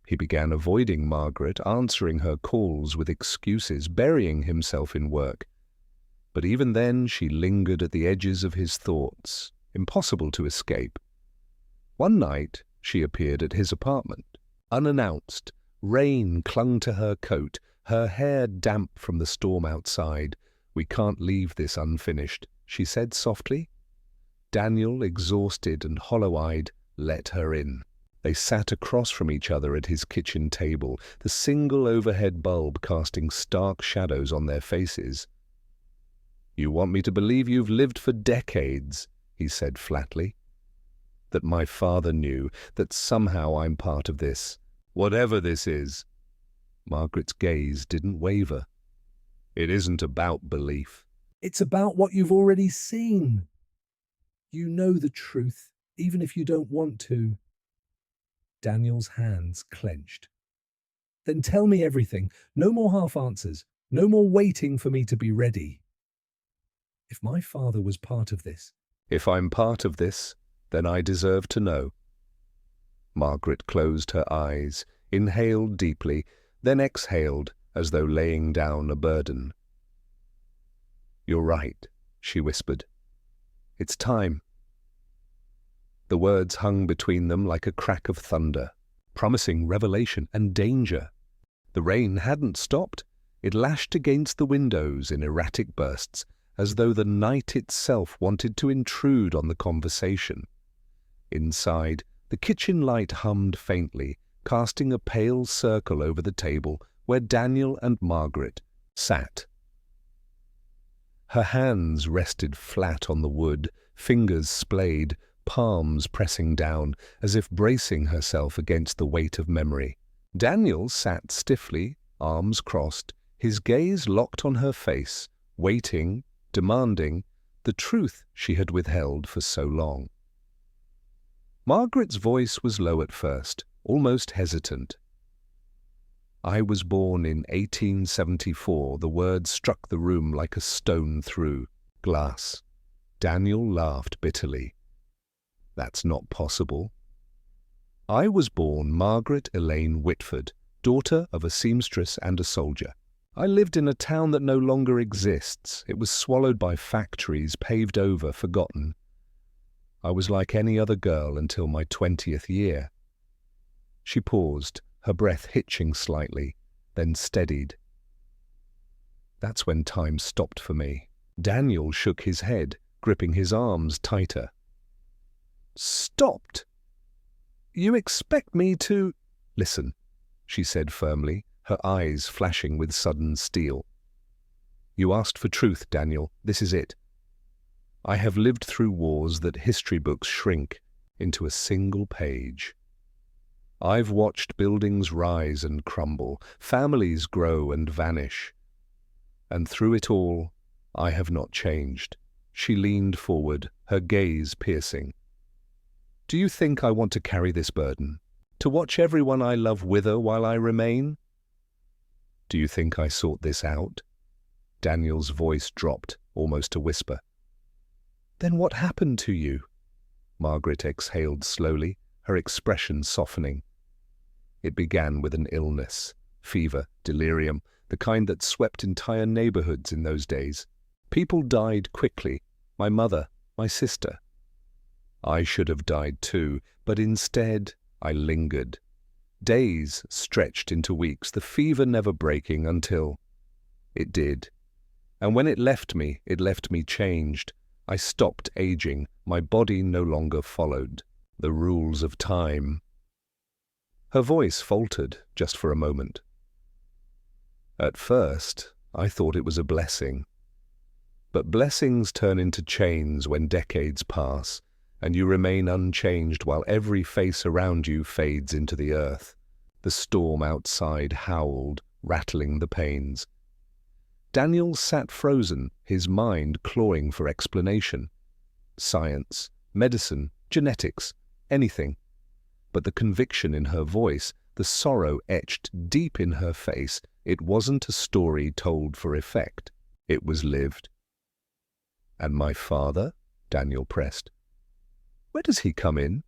He began avoiding Margaret, answering her calls with excuses, burying himself in work. But even then she lingered at the edges of his thoughts, impossible to escape. One night she appeared at his apartment, unannounced. Rain clung to her coat, her hair damp from the storm outside. "We can't leave this unfinished," she said softly. Daniel, exhausted and hollow-eyed, let her in. They sat across from each other at his kitchen table, the single overhead bulb casting stark shadows on their faces. "You want me to believe you've lived for decades," he said flatly. "That my father knew, that somehow I'm part of this, whatever this is." Margaret's gaze didn't waver. "It isn't about belief." It's about what you've already seen. You know the truth, even if you don't want to. Daniel's hands clenched. Then tell me everything. No more half answers. No more waiting for me to be ready. If my father was part of this, "If I'm part of this, then I deserve to know." Margaret closed her eyes, inhaled deeply, then exhaled as though laying down a burden. "You're right," she whispered. "It's time." The words hung between them like a crack of thunder, promising revelation and danger. The rain hadn't stopped. It lashed against the windows in erratic bursts, as though the night itself wanted to intrude on the conversation. Inside, the kitchen light hummed faintly, casting a pale circle over the table where Daniel and Margaret sat. Her hands rested flat on the wood, fingers splayed, palms pressing down, as if bracing herself against the weight of memory. Daniel sat stiffly, arms crossed, his gaze locked on her face, waiting, demanding, the truth she had withheld for so long. Margaret's voice was low at first, almost hesitant. "I was born in 1874, the words struck the room like a stone through glass. Daniel laughed bitterly. "That's not possible." "I was born Margaret Elaine Whitford, daughter of a seamstress and a soldier. I lived in a town that no longer exists. It was swallowed by factories, paved over, forgotten. I was like any other girl until my 20th year." She paused, her breath hitching slightly, then steadied. "That's when time stopped for me." Daniel shook his head, gripping his arms tighter. "Stopped? You expect me to—" "Listen," she said firmly, her eyes flashing with sudden steel. "You asked for truth, Daniel. This is it. I have lived through wars that history books shrink into a single page. I've watched buildings rise and crumble, families grow and vanish. And through it all, I have not changed." She leaned forward, her gaze piercing. "Do you think I want to carry this burden? To watch everyone I love wither while I remain? Do you think I sought this out?" Daniel's voice dropped, almost a whisper. "Then what happened to you?" Margaret exhaled slowly, her expression softening. "It began with an illness, fever, delirium, the kind that swept entire neighborhoods in those days. People died quickly, my mother, my sister. I should have died too, but instead I lingered. Days stretched into weeks, the fever never breaking until it did. And when it left me changed. I stopped aging. My body no longer followed the rules of time." Her voice faltered just for a moment. "At first, I thought it was a blessing. But blessings turn into chains when decades pass, and you remain unchanged while every face around you fades into the earth. The storm outside howled, rattling the panes. Daniel sat frozen, his mind clawing for explanation. Science, medicine, genetics, anything. But the conviction in her voice, the sorrow etched deep in her face, it wasn't a story told for effect. It was lived. And my father? Daniel pressed. Where does he come in?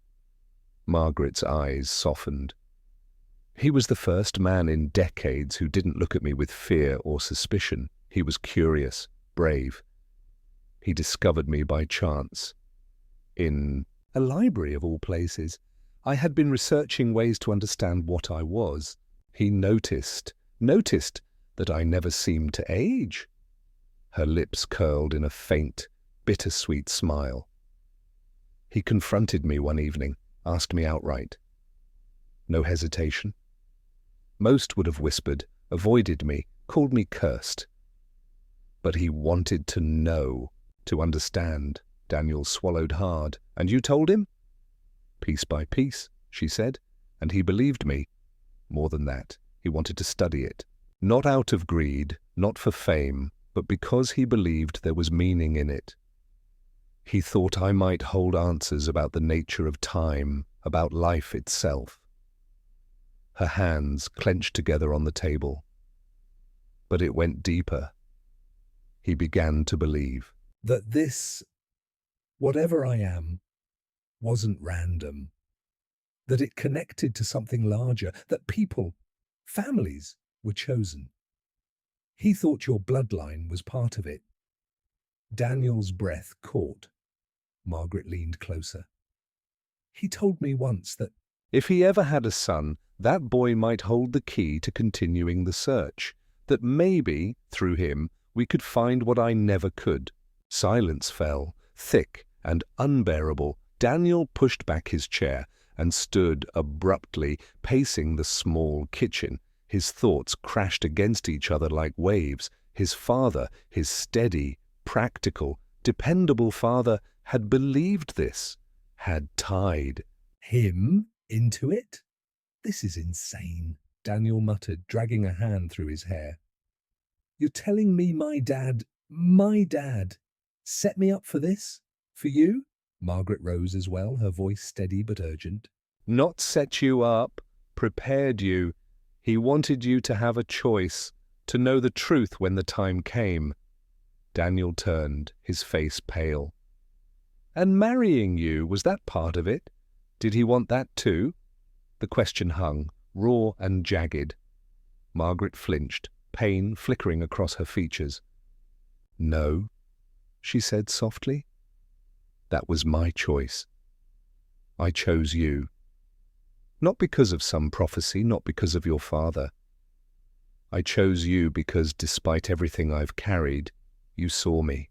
Margaret's eyes softened. He was the first man in decades who didn't look at me with fear or suspicion. He was curious, brave. He discovered me by chance. In a library of all places. I had been researching ways to understand what I was. He noticed that I never seemed to age. Her lips curled in a faint, bittersweet smile. He confronted me one evening, asked me outright. No hesitation. Most would have whispered, avoided me, called me cursed. But he wanted to know, to understand. Daniel swallowed hard. And you told him? Piece by piece, she said, and he believed me. More than that, he wanted to study it. Not out of greed, not for fame, but because he believed there was meaning in it. He thought I might hold answers about the nature of time, about life itself. Her hands clenched together on the table. But it went deeper. He began to believe that this, whatever I am, wasn't random, that it connected to something larger, that people, families, were chosen. He thought your bloodline was part of it. Daniel's breath caught. Margaret leaned closer. He told me once that if he ever had a son, that boy might hold the key to continuing the search, that maybe, through him, we could find what I never could. Silence fell, thick and unbearable. Daniel pushed back his chair and stood abruptly, pacing the small kitchen. His thoughts crashed against each other like waves. His father, his steady, practical, dependable father, had believed this, had tied him into it? This is insane, Daniel muttered, dragging a hand through his hair. You're telling me my dad, set me up for this? For you? Margaret rose as well, her voice steady but urgent. Not set you up, prepared you. He wanted you to have a choice, to know the truth when the time came. Daniel turned, his face pale. And marrying you, was that part of it? Did he want that too? The question hung, raw and jagged. Margaret flinched, pain flickering across her features. No, she said softly. That was my choice. I chose you. Not because of some prophecy, not because of your father. I chose you because, despite everything I've carried, you saw me.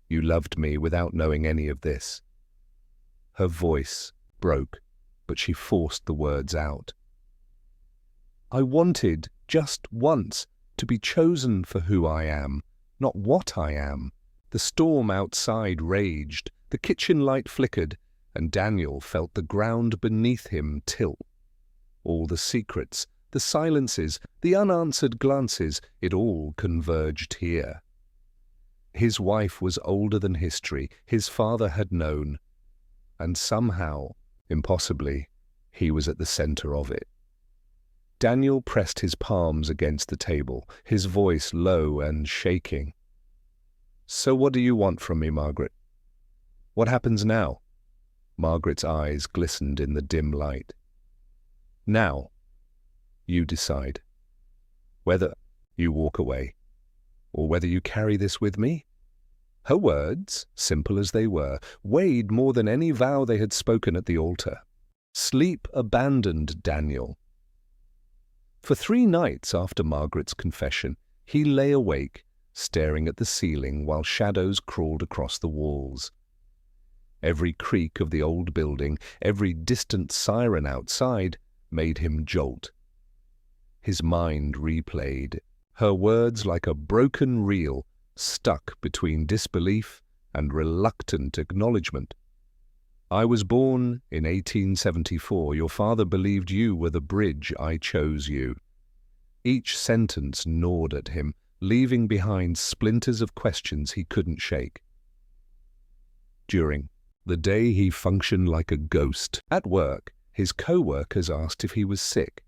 You loved me without knowing any of this. Her voice broke, but she forced the words out. I wanted, just once, to be chosen for who I am, not what I am. The storm outside raged, the kitchen light flickered, and Daniel felt the ground beneath him tilt. All the secrets, the silences, the unanswered glances, it all converged here. His wife was older than history, his father had known, and somehow, impossibly, he was at the center of it. Daniel pressed his palms against the table, his voice low and shaking. So what do you want from me, Margaret? What happens now? Margaret's eyes glistened in the dim light. Now, you decide. Whether you walk away, or whether you carry this with me. Her words, simple as they were, weighed more than any vow they had spoken at the altar. Sleep abandoned Daniel. For 3 nights after Margaret's confession, he lay awake, staring at the ceiling while shadows crawled across the walls. Every creak of the old building, every distant siren outside, made him jolt. His mind replayed, her words like a broken reel, stuck between disbelief and reluctant acknowledgement. I was born in 1874. Your father believed you were the bridge. I chose you. Each sentence gnawed at him, leaving behind splinters of questions he couldn't shake. During the day, he functioned like a ghost. At work, his co-workers asked if he was sick.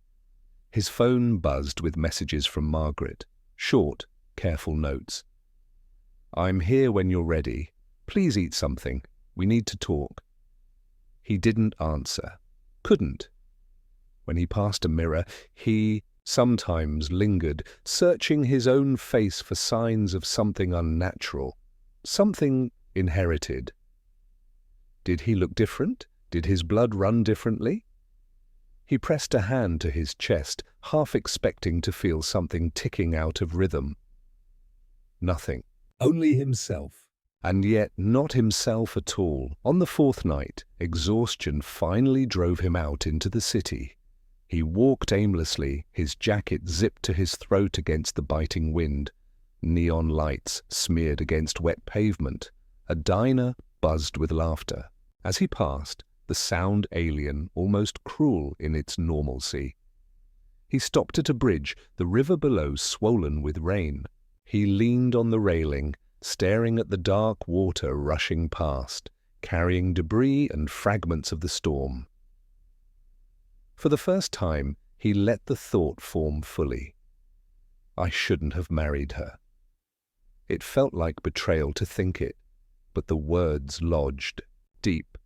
His phone buzzed with messages from Margaret, short, careful notes. I'm here when you're ready. Please eat something. We need to talk. He didn't answer. Couldn't. When he passed a mirror, he sometimes lingered, searching his own face for signs of something unnatural, something inherited. Did he look different? Did his blood run differently? He pressed a hand to his chest, half expecting to feel something ticking out of rhythm. Nothing. Only himself. And yet not himself at all. On the fourth night, exhaustion finally drove him out into the city. He walked aimlessly, his jacket zipped to his throat against the biting wind. Neon lights smeared against wet pavement. A diner buzzed with laughter. As he passed, the sound alien, almost cruel in its normalcy. He stopped at a bridge, the river below swollen with rain. He leaned on the railing, staring at the dark water rushing past, carrying debris and fragments of the storm. For the first time, he let the thought form fully. I shouldn't have married her. It felt like betrayal to think it, but the words lodged deep.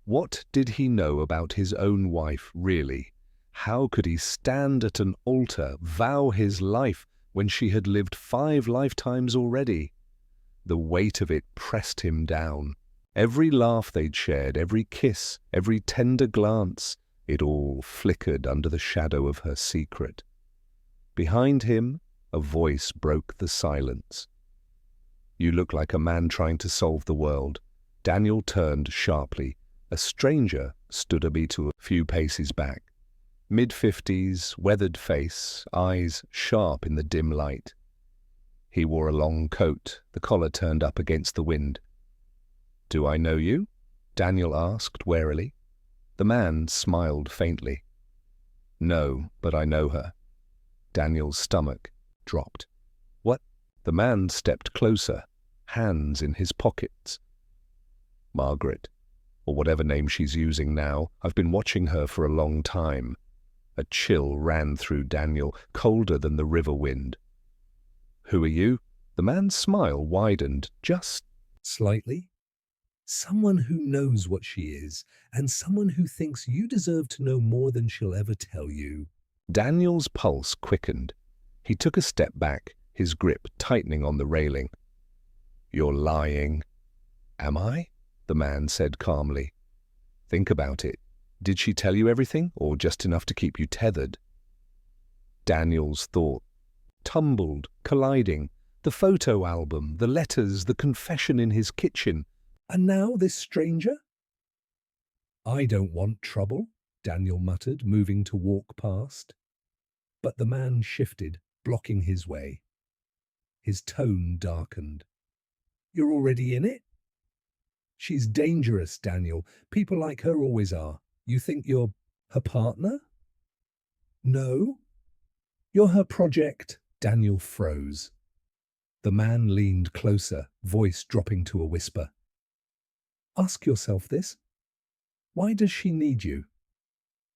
What did he know about his own wife, really? How could he stand at an altar, vow his life, when she had lived 5 lifetimes already? The weight of it pressed him down. Every laugh they'd shared, every kiss, every tender glance, it all flickered under the shadow of her secret. Behind him, a voice broke the silence. You look like a man trying to solve the world. Daniel turned sharply. A stranger stood a few paces back. Mid-50s, weathered face, eyes sharp in the dim light. He wore a long coat, the collar turned up against the wind. Do I know you? Daniel asked warily. The man smiled faintly. No, but I know her. Daniel's stomach dropped. What? The man stepped closer, hands in his pockets. Margaret, or whatever name she's using now. I've been watching her for a long time. A chill ran through Daniel, colder than the river wind. Who are you? The man's smile widened just Slightly. Someone who knows what she is, and someone who thinks you deserve to know more than she'll ever tell you. Daniel's pulse quickened. He took a step back, his grip tightening on the railing. You're lying. Am I? The man said calmly. Think about it. Did she tell you everything, or just enough to keep you tethered? Daniel's thought tumbled, colliding. The photo album, the letters, the confession in his kitchen. And now this stranger? I don't want trouble, Daniel muttered, moving to walk past. But the man shifted, blocking his way. His tone darkened. You're already in it? She's dangerous, Daniel. People like her always are. You think you're her partner? No. You're her project. Daniel froze. The man leaned closer, voice dropping to a whisper. Ask yourself this. Why does she need you?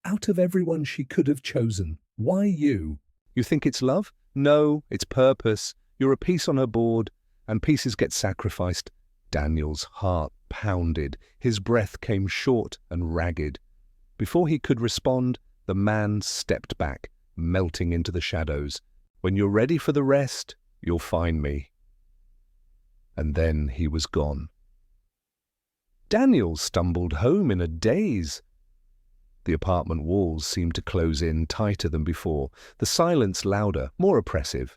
Out of everyone she could have chosen, why you? You think it's love? No, it's purpose. You're a piece on her board, and pieces get sacrificed. Daniel's heart pounded. His breath came short and ragged. Before he could respond, the man stepped back, melting into the shadows. When you're ready for the rest, you'll find me. And then he was gone. Daniel stumbled home in a daze. The apartment walls seemed to close in tighter than before, the silence louder, more oppressive.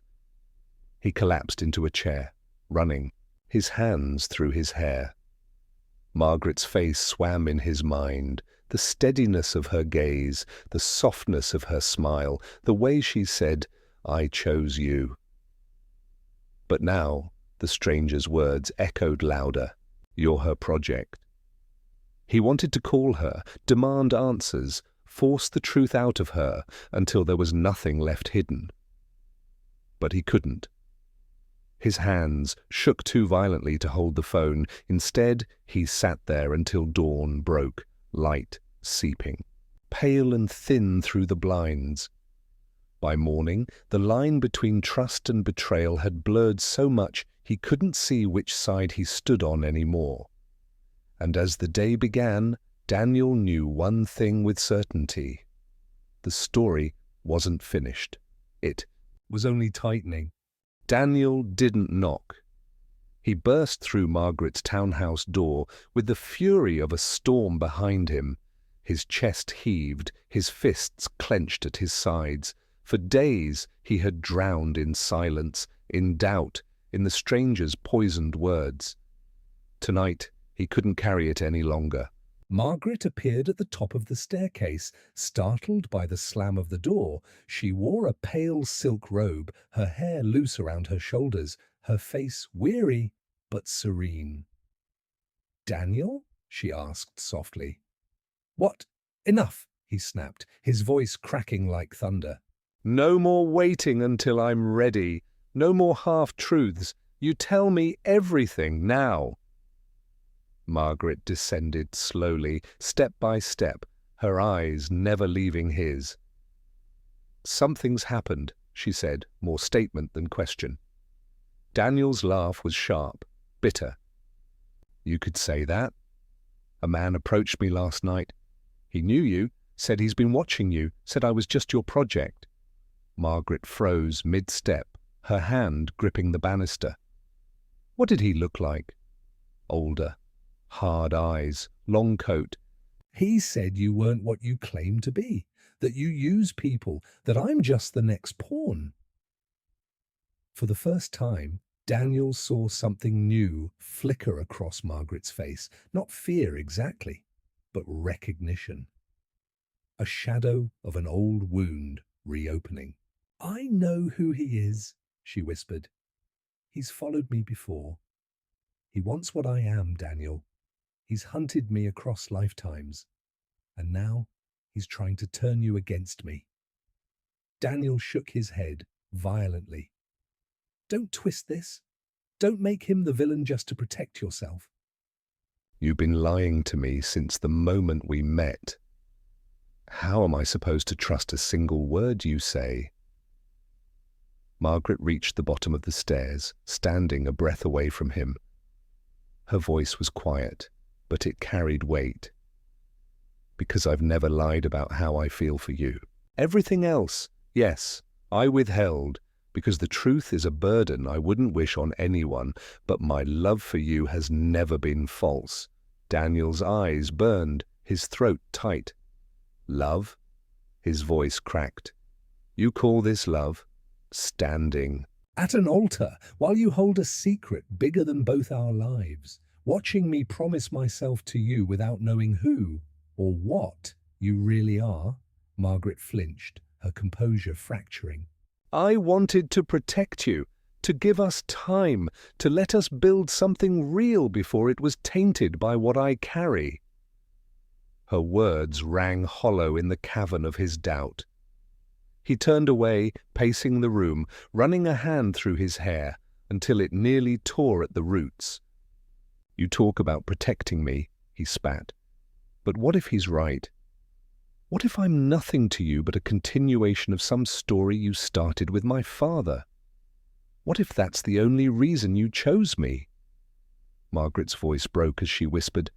He collapsed into a chair, running, his hands through his hair. Margaret's face swam in his mind, the steadiness of her gaze, the softness of her smile, the way she said, I chose you. But now the stranger's words echoed louder. You're her project. He wanted to call her, demand answers, force the truth out of her until there was nothing left hidden. But he couldn't. His hands shook too violently to hold the phone. Instead, he sat there until dawn broke, light seeping, pale and thin through the blinds. By morning, the line between trust and betrayal had blurred so much He couldn't see which side he stood on anymore. And as the day began, Daniel knew one thing with certainty. The story wasn't finished. It was only tightening. Daniel didn't knock. He burst through Margaret's townhouse door with the fury of a storm behind him. His chest heaved, his fists clenched at his sides. For days he had drowned in silence, in doubt, in the stranger's poisoned words. Tonight he couldn't carry it any longer. Margaret appeared at the top of the staircase, startled by the slam of the door. She wore a pale silk robe, her hair loose around her shoulders, her face weary but serene. "Daniel?" she asked softly. "What? Enough!" he snapped, his voice cracking like thunder. No more waiting until I'm ready. No more half-truths. You tell me everything now. Margaret descended slowly, step by step, her eyes never leaving his. Something's happened, she said, more statement than question. Daniel's laugh was sharp, bitter. You could say that. A man approached me last night. He knew you, said he's been watching you, said I was just your project. Margaret froze mid-step, her hand gripping the banister. What did he look like? Older, hard eyes, long coat. He said you weren't what you claimed to be, that you use people, that I'm just the next pawn. For the first time, Daniel saw something new flicker across Margaret's face, not fear exactly, but recognition. A shadow of an old wound reopening. "I know who he is," she whispered. "He's followed me before. He wants what I am, Daniel. He's hunted me across lifetimes, and now he's trying to turn you against me." Daniel shook his head violently. "Don't twist this. Don't make him the villain just to protect yourself." You've been lying to me since the moment we met. How am I supposed to trust a single word you say? Margaret reached the bottom of the stairs, standing a breath away from him. Her voice was quiet, but it carried weight. Because I've never lied about how I feel for you. Everything else, yes, I withheld, because the truth is a burden I wouldn't wish on anyone, but my love for you has never been false. Daniel's eyes burned, his throat tight. Love? His voice cracked. You call this love? Standing. At an altar, while you hold a secret bigger than both our lives, watching me promise myself to you without knowing who or what you really are. Margaret flinched, her composure fracturing. I wanted to protect you, to give us time, to let us build something real before it was tainted by what I carry. Her words rang hollow in the cavern of his doubt. He turned away, pacing the room, running a hand through his hair until it nearly tore at the roots. You talk about protecting me, he spat. But what if he's right? What if I'm nothing to you but a continuation of some story you started with my father? What if that's the only reason you chose me? Margaret's voice broke as she whispered,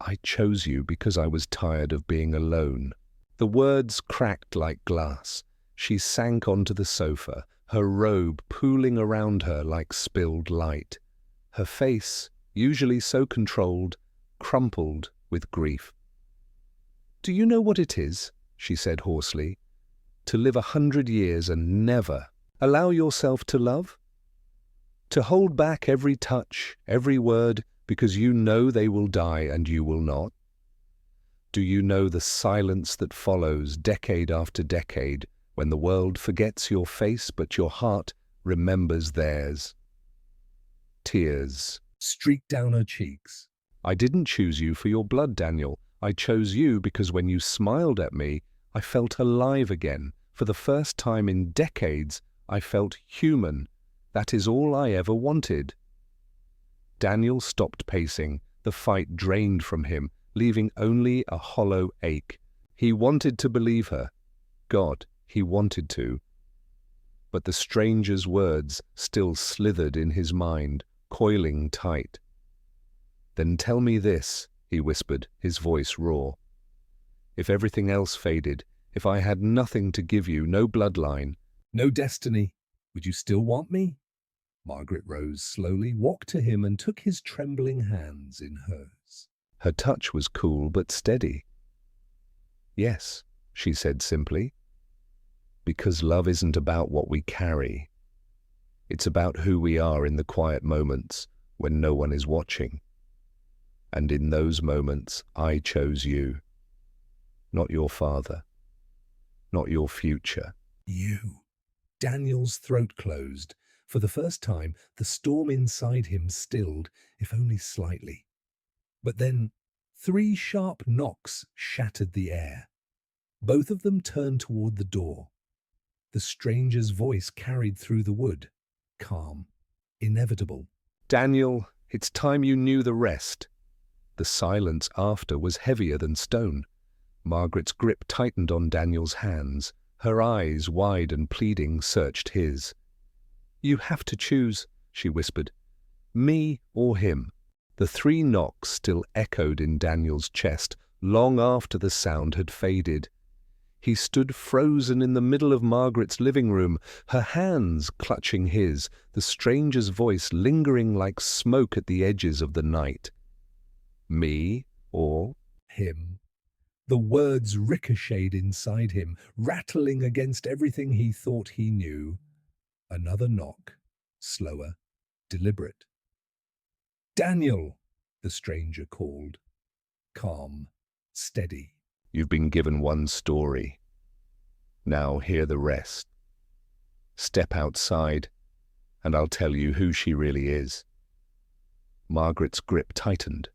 I chose you because I was tired of being alone. The words cracked like glass. She sank onto the sofa, her robe pooling around her like spilled light. Her face, usually so controlled, crumpled with grief. Do you know what it is, she said hoarsely, to live 100 years and never allow yourself to love? To hold back every touch, every word, because you know they will die and you will not? Do you know the silence that follows decade after decade when the world forgets your face but your heart remembers theirs? Tears streaked down her cheeks. I didn't choose you for your blood, Daniel. I chose you because when you smiled at me, I felt alive again. For the first time in decades, I felt human. That is all I ever wanted. Daniel stopped pacing, the fight drained from him, leaving only a hollow ache. He wanted to believe her. God, he wanted to. but the stranger's words still slithered in his mind, coiling tight. "Then tell me this," he whispered, his voice raw. "If everything else faded, if I had nothing to give you, no bloodline, No destiny, would you still want me?" Margaret rose slowly, walked to him and took his trembling hands in hers. her touch was cool but steady. "Yes," she said simply, "because love isn't about what we carry. It's about who we are in the quiet moments when no one is watching. And in those moments, I chose you. Not your father. Not your future." You. Daniel's throat closed. For the first time, the storm inside him stilled, if only slightly. But then 3 sharp knocks shattered the air. Both of them turned toward the door. The stranger's voice carried through the wood, calm, inevitable. "Daniel, it's time you knew the rest." The silence after was heavier than stone. Margaret's grip tightened on Daniel's hands. Her eyes, wide and pleading, searched his. "You have to choose," she whispered. "Me or him." The 3 knocks still echoed in Daniel's chest, long after the sound had faded. He stood frozen in the middle of Margaret's living room, her hands clutching his, the stranger's voice lingering like smoke at the edges of the night. "Me or Him. The words ricocheted inside him, rattling against everything he thought he knew. Another knock, slower, deliberate. "Daniel," the stranger called, calm, steady. You've been given one story. Now hear the rest. Step outside, and I'll tell you who she really is." Margaret's grip tightened,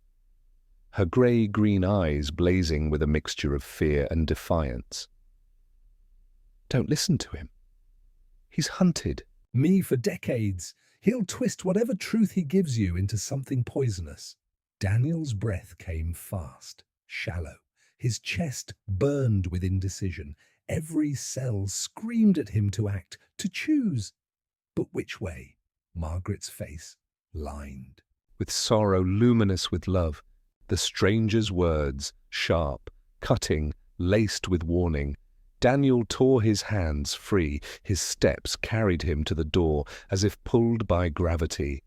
her grey-green eyes blazing with a mixture of fear and defiance. "Don't listen to him. He's hunted." Me for decades. He'll twist whatever truth he gives you into something poisonous. Daniel's breath came fast, shallow. His chest burned with indecision. Every cell screamed at him to act, to choose. But which way? Margaret's face lined. With sorrow luminous with love, the stranger's words, sharp, cutting, laced with warning. Daniel tore his hands free. His steps carried him to the door as if pulled by gravity.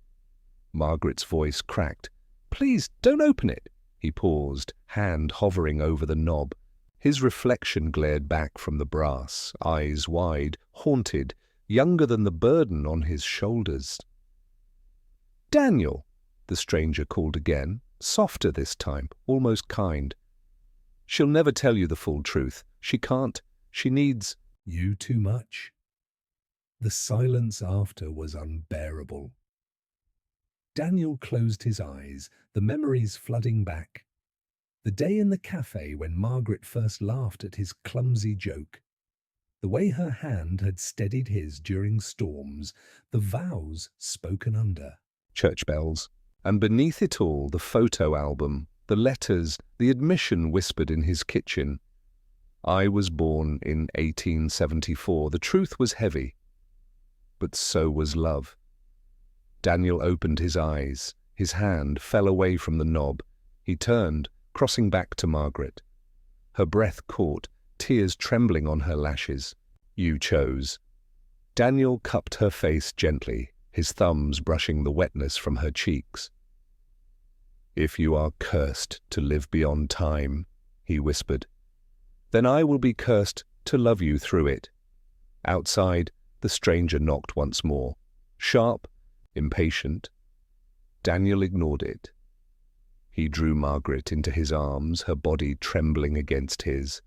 Margaret's voice cracked. "Please, don't open it." He paused, hand hovering over the knob. His reflection glared back from the brass, eyes wide, haunted, younger than the burden on his shoulders. "Daniel," the stranger called again, softer this time, almost kind. "She'll never tell you the full truth. She can't. She needs—" You too much. The silence after was unbearable. Daniel closed his eyes, the memories flooding back. The day in the cafe when Margaret first laughed at his clumsy joke. The way her hand had steadied his during storms, the vows spoken under. Church bells. And beneath it all, the photo album, the letters, the admission whispered in his kitchen. I was born in 1874. The truth was heavy, but so was love. Daniel opened his eyes. His hand fell away from the knob. He turned, crossing back to Margaret. Her breath caught, tears trembling on her lashes. "You chose." Daniel cupped her face gently, his thumbs brushing the wetness from her cheeks. "If you are cursed to live beyond time," he whispered, "then I will be cursed to love you through it." Outside, the stranger knocked once more, sharp, impatient. Daniel ignored it. He drew Margaret into his arms, her body trembling against his.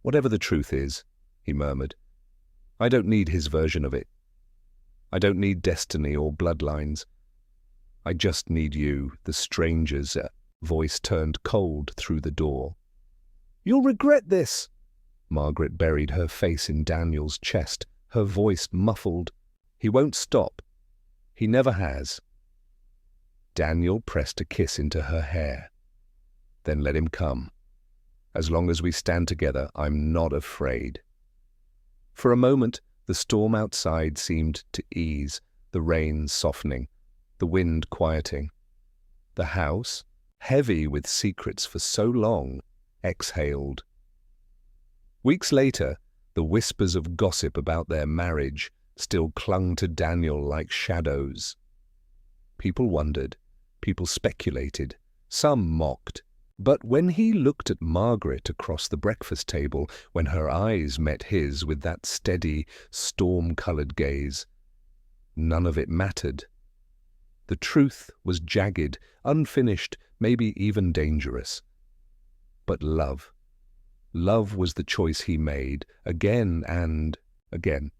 "Whatever the truth is," he murmured, "I don't need his version of it. I don't need destiny or bloodlines. I just need you." The stranger's voice turned cold through the door. "You'll regret this." Margaret buried her face in Daniel's chest, her voice muffled. "He won't stop. He never has." Daniel pressed a kiss into her hair. "Then let him come. As long as we stand together, I'm not afraid." For a moment, The storm outside seemed to ease, the rain softening, the wind quieting. The house, heavy with secrets for so long, exhaled. Weeks later, the whispers of gossip about their marriage still clung to Daniel like shadows. People wondered, people speculated, some mocked. But when he looked at Margaret across the breakfast table, when her eyes met his with that steady, storm-colored gaze, none of it mattered. The truth was jagged, unfinished, maybe even dangerous. But love was the choice he made, again and again.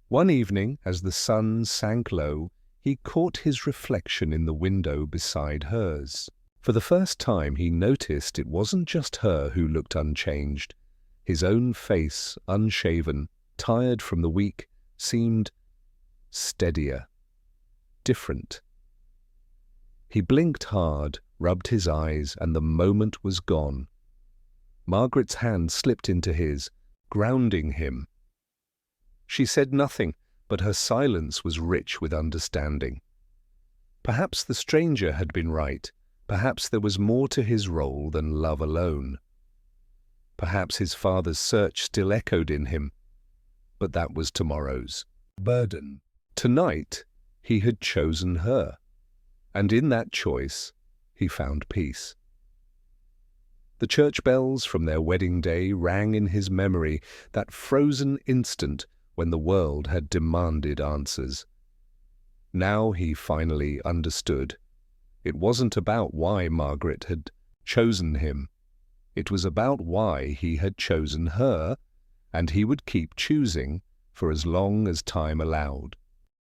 One evening, as the sun sank low, he caught his reflection in the window beside hers. For the first time he noticed it wasn't just her who looked unchanged. His own face, unshaven, tired from the week, seemed steadier, different. He blinked hard, rubbed his eyes, and the moment was gone. Margaret's hand slipped into his, grounding him. She said nothing, but her silence was rich with understanding. Perhaps the stranger had been right. Perhaps there was more to his role than love alone. Perhaps his father's search still echoed in him, but that was tomorrow's burden. Tonight, he had chosen her, and in that choice, he found peace. The church bells from their wedding day rang in his memory, that frozen instant when the world had demanded answers. Now he finally understood. It wasn't about why Margaret had chosen him. It was about why he had chosen her, and he would keep choosing for as long as time allowed.